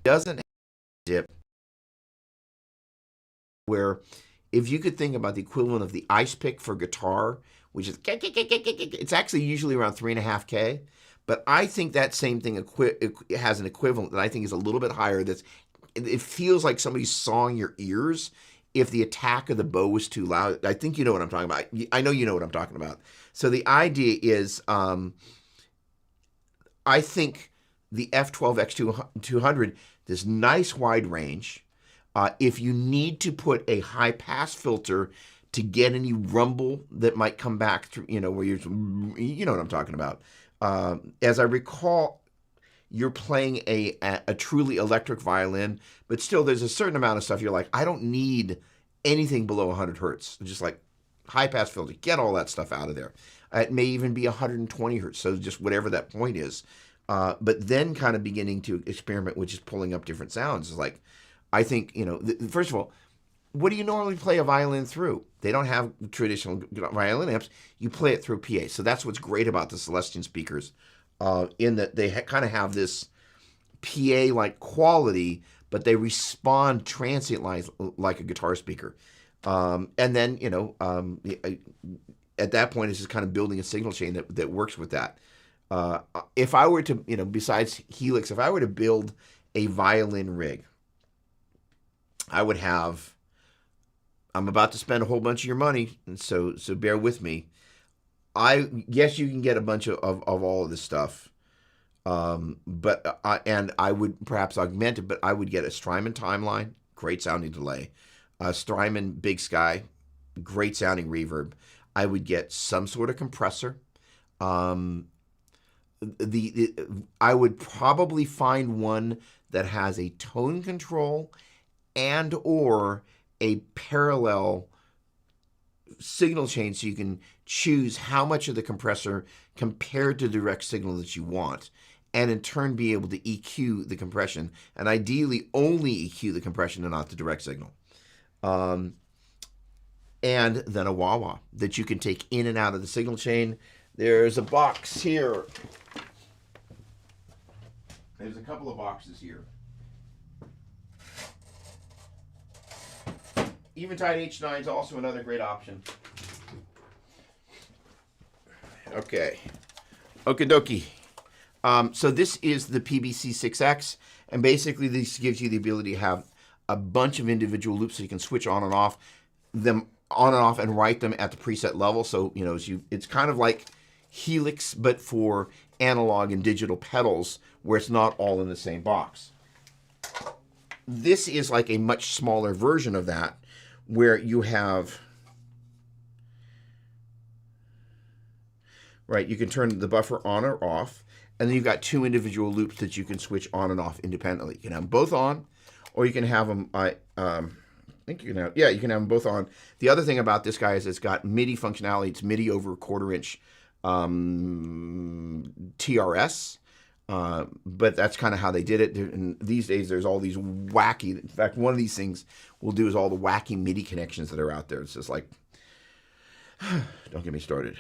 where if you could think about the equivalent of the ice pick for guitar, which is, it's actually usually around 3.5K, but I think that same thing has an equivalent that I think is a little bit higher, that's it feels like somebody's sawing your ears if the attack of the bow was too loud. I think you know what I'm talking about. I know you know what I'm talking about. So the idea is, I think the F12 X200, this nice wide range. If you need to put a high pass filter to get any rumble that might come back through, where you know what I'm talking about. As I recall, you're playing a truly electric violin, but still there's a certain amount of stuff you're like, I don't need anything below 100 hertz. Just like high pass filter, get all that stuff out of there. It may even be 120 hertz, so just whatever that point is. But then kind of beginning to experiment with just pulling up different sounds. It's like, I think, first of all, what do you normally play a violin through? They don't have traditional violin amps. You play it through PA. So that's what's great about the CELESTION speakers, in that they kind of have this PA-like quality, but they respond transient like a guitar speaker. And then, at that point, it's just kind of building a signal chain that works with that. If I were to, besides Helix, if I were to build a violin rig, I would have, I'm about to spend a whole bunch of your money, and so bear with me. Yes, you can get a bunch of all of this stuff, but I would perhaps augment it, but I would get a Strymon Timeline, great sounding delay, a Strymon Big Sky, great sounding reverb. I would get some sort of compressor. I would probably find one that has a tone control and or a parallel signal chain, so you can choose how much of the compressor compared to the direct signal that you want, and in turn be able to EQ the compression, and ideally only EQ the compression and not the direct signal. And then a wah-wah that you can take in and out of the signal chain. There's a box here. There's a couple of boxes here. Eventide H9 is also another great option. Okay. Okie dokie. So this is the PBC6X, and basically this gives you the ability to have a bunch of individual loops so you can switch on and off and write them at the preset level. So, it's kind of like Helix, but for analog and digital pedals, where it's not all in the same box. This is like a much smaller version of that, where you have, right, you can turn the buffer on or off, and then you've got two individual loops that you can switch on and off independently. You can have them both on, or you can have them, I think you can have, you can have them both on. The other thing about this guy is it's got MIDI functionality. It's MIDI over 1/4 inch TRS. But that's kind of how they did it. And these days, there's all these wacky. In fact, one of these things we'll do is all the wacky MIDI connections that are out there. It's just like, don't get me started.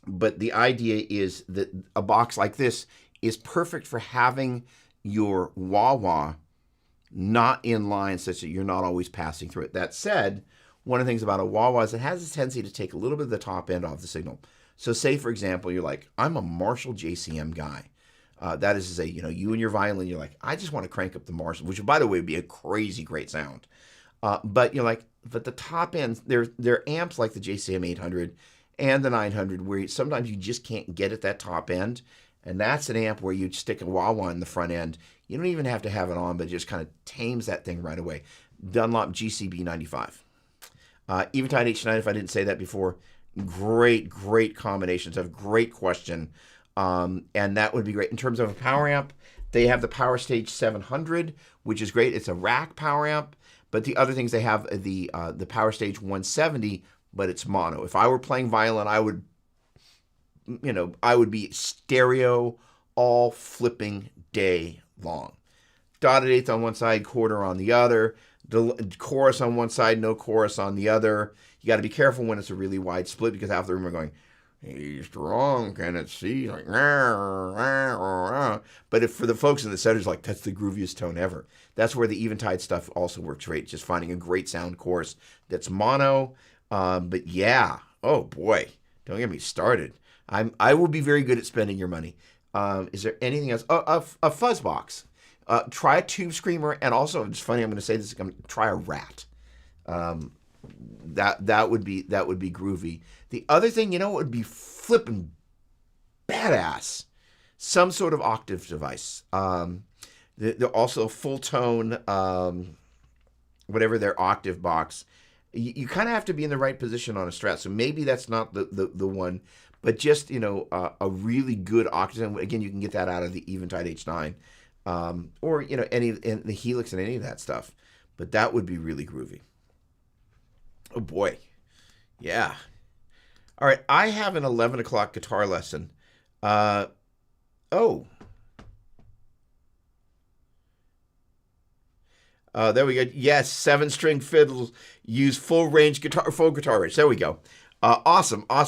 But the idea is that a box like this is perfect for having your wah-wah not in line such that you're not always passing through it. That said, one of the things about a wah-wah is it has a tendency to take a little bit of the top end off the signal. So say, for example, you're like, I'm a Marshall JCM guy. That is to say, you and your violin, you're like, I just want to crank up the Marshall, which, by the way, would be a crazy great sound. But you're like, but the top end, they're amps like the JCM 800 and the 900, where sometimes you just can't get at that top end. And that's an amp where you stick a wah-wah in the front end. You don't even have to have it on, but it just kind of tames that thing right away. Dunlop GCB 95. Eventide H9, if I didn't say that before, great combinations. A great question. And that would be great. In terms of a power amp, they have the Power Stage 700, which is great. It's a rack power amp. But the other things, they have the Power Stage 170, but it's mono. If I were playing violin, I would be stereo all flipping day long. Dotted eighth on one side, quarter on the other. The chorus on one side, no chorus on the other. You got to be careful when it's a really wide split, because half the room are going, he's strong, can it see? Like, but if for the folks in the center, it's like, that's the grooviest tone ever. That's where the Eventide stuff also works great. Just finding a great sound chorus that's mono. But yeah, oh boy, don't get me started. I will be very good at spending your money. Is there anything else? Oh, a fuzz box. Try a tube screamer, and also, it's funny, I'm going to say this, try a rat. That would be groovy. The other thing, what would be flipping badass? Some sort of octave device. They're also full tone, whatever their octave box. You kind of have to be in the right position on a Strat, so maybe that's not the one, but just a really good octave. Again, you can get that out of the Eventide H9, or any the Helix and any of that stuff. But that would be really groovy. Oh boy, yeah. All right, I have an 11 o'clock guitar lesson. There we go. Yes, 7-string fiddles use full guitar range. There we go. Awesome. All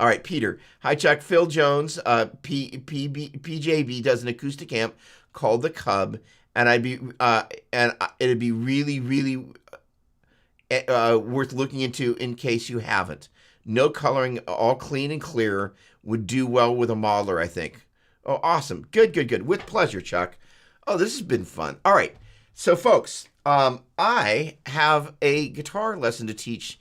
right, Peter. Hi, Chuck. Phil Jones, PJB does an acoustic amp called the Cub, and it'd be really, really worth looking into in case you haven't. No coloring, all clean and clear. Would do well with a modeler, I think. Oh, awesome. Good. With pleasure, Chuck. Oh, this has been fun. All right. So, folks, I have a guitar lesson to teach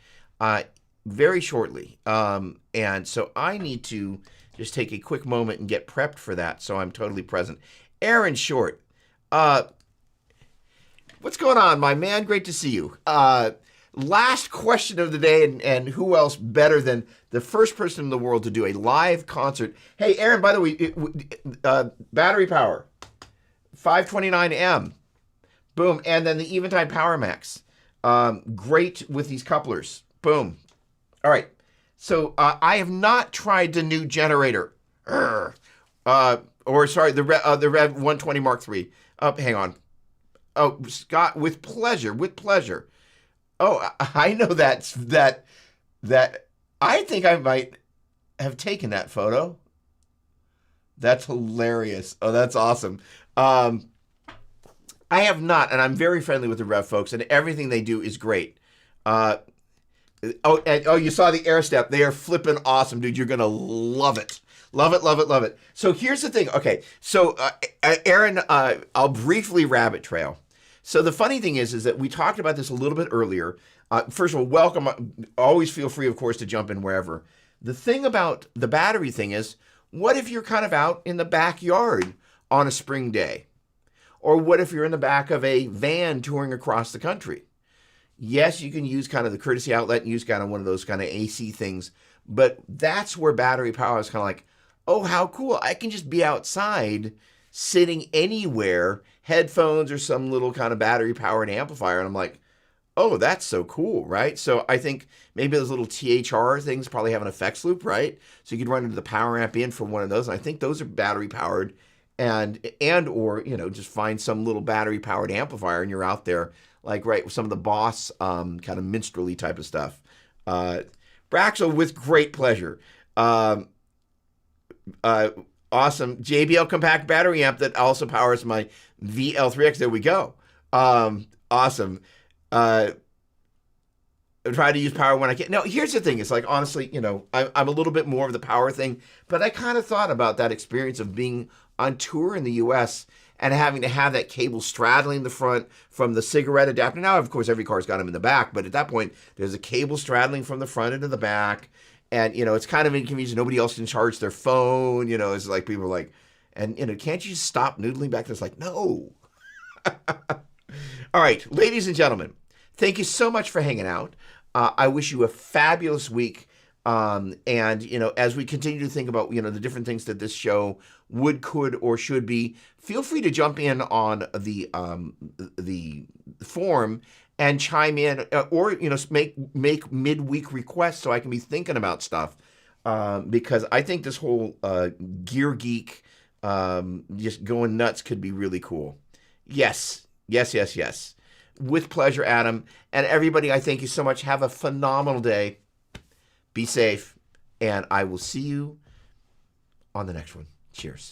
very shortly. And so I need to just take a quick moment and get prepped for that so I'm totally present. Aaron Short, what's going on, my man? Great to see you. Last question of the day, and who else better than the first person in the world to do a live concert? Hey, Aaron, by the way, battery power, 529M. Boom. And then the Eventide Power Max. Great with these couplers. Boom. All right. So I have not tried the new generator. The Rev 120 Mark III. Oh, hang on. Oh, Scott, with pleasure. Oh, I know that I think I might have taken that photo. That's hilarious. Oh, that's awesome. I have not, and I'm very friendly with the Rev folks, and everything they do is great. You saw the air step. They are flipping awesome, dude. You're going to love it. Love it. So here's the thing. Okay, so Aaron, I'll briefly rabbit trail. So the funny thing is that we talked about this a little bit earlier. First of all, welcome. Always feel free, of course, to jump in wherever. The thing about the battery thing is, what if you're kind of out in the backyard on a spring day? Or what if you're in the back of a van touring across the country? Yes, you can use kind of the courtesy outlet and use kind of one of those kind of AC things, but that's where battery power is kind of like, oh, how cool. I can just be outside sitting anywhere, headphones or some little kind of battery powered amplifier. And I'm like, oh, that's so cool, right? So I think maybe those little THR things probably have an effects loop, right? So you could run into the power amp in for one of those. And I think those are battery powered. And or just find some little battery powered amplifier and you're out there like with some of the Boss kind of minstrelly type of stuff. Braxo, with great pleasure. Awesome JBL compact battery amp that also powers my VL3X. There we go. Awesome. I try to use power when I can. No, here's the thing. It's like, honestly, I'm a little bit more of the power thing, but I kind of thought about that experience of being on tour in the U.S. and having to have that cable straddling the front from the cigarette adapter. Now, of course, every car's got them in the back, but at that point, there's a cable straddling from the front into the back. And, it's kind of inconvenient. Nobody else can charge their phone. It's like people are like, and, can't you stop noodling back there? It's like, no. All right, ladies and gentlemen, thank you so much for hanging out. I wish you a fabulous week. And, as we continue to think about, the different things that this show would, could, or should be, feel free to jump in on the forum and chime in, or, make midweek requests so I can be thinking about stuff. Because I think this whole gear geek just going nuts could be really cool. Yes. With pleasure, Adam. And everybody, I thank you so much. Have a phenomenal day. Be safe. And I will see you on the next one. Cheers.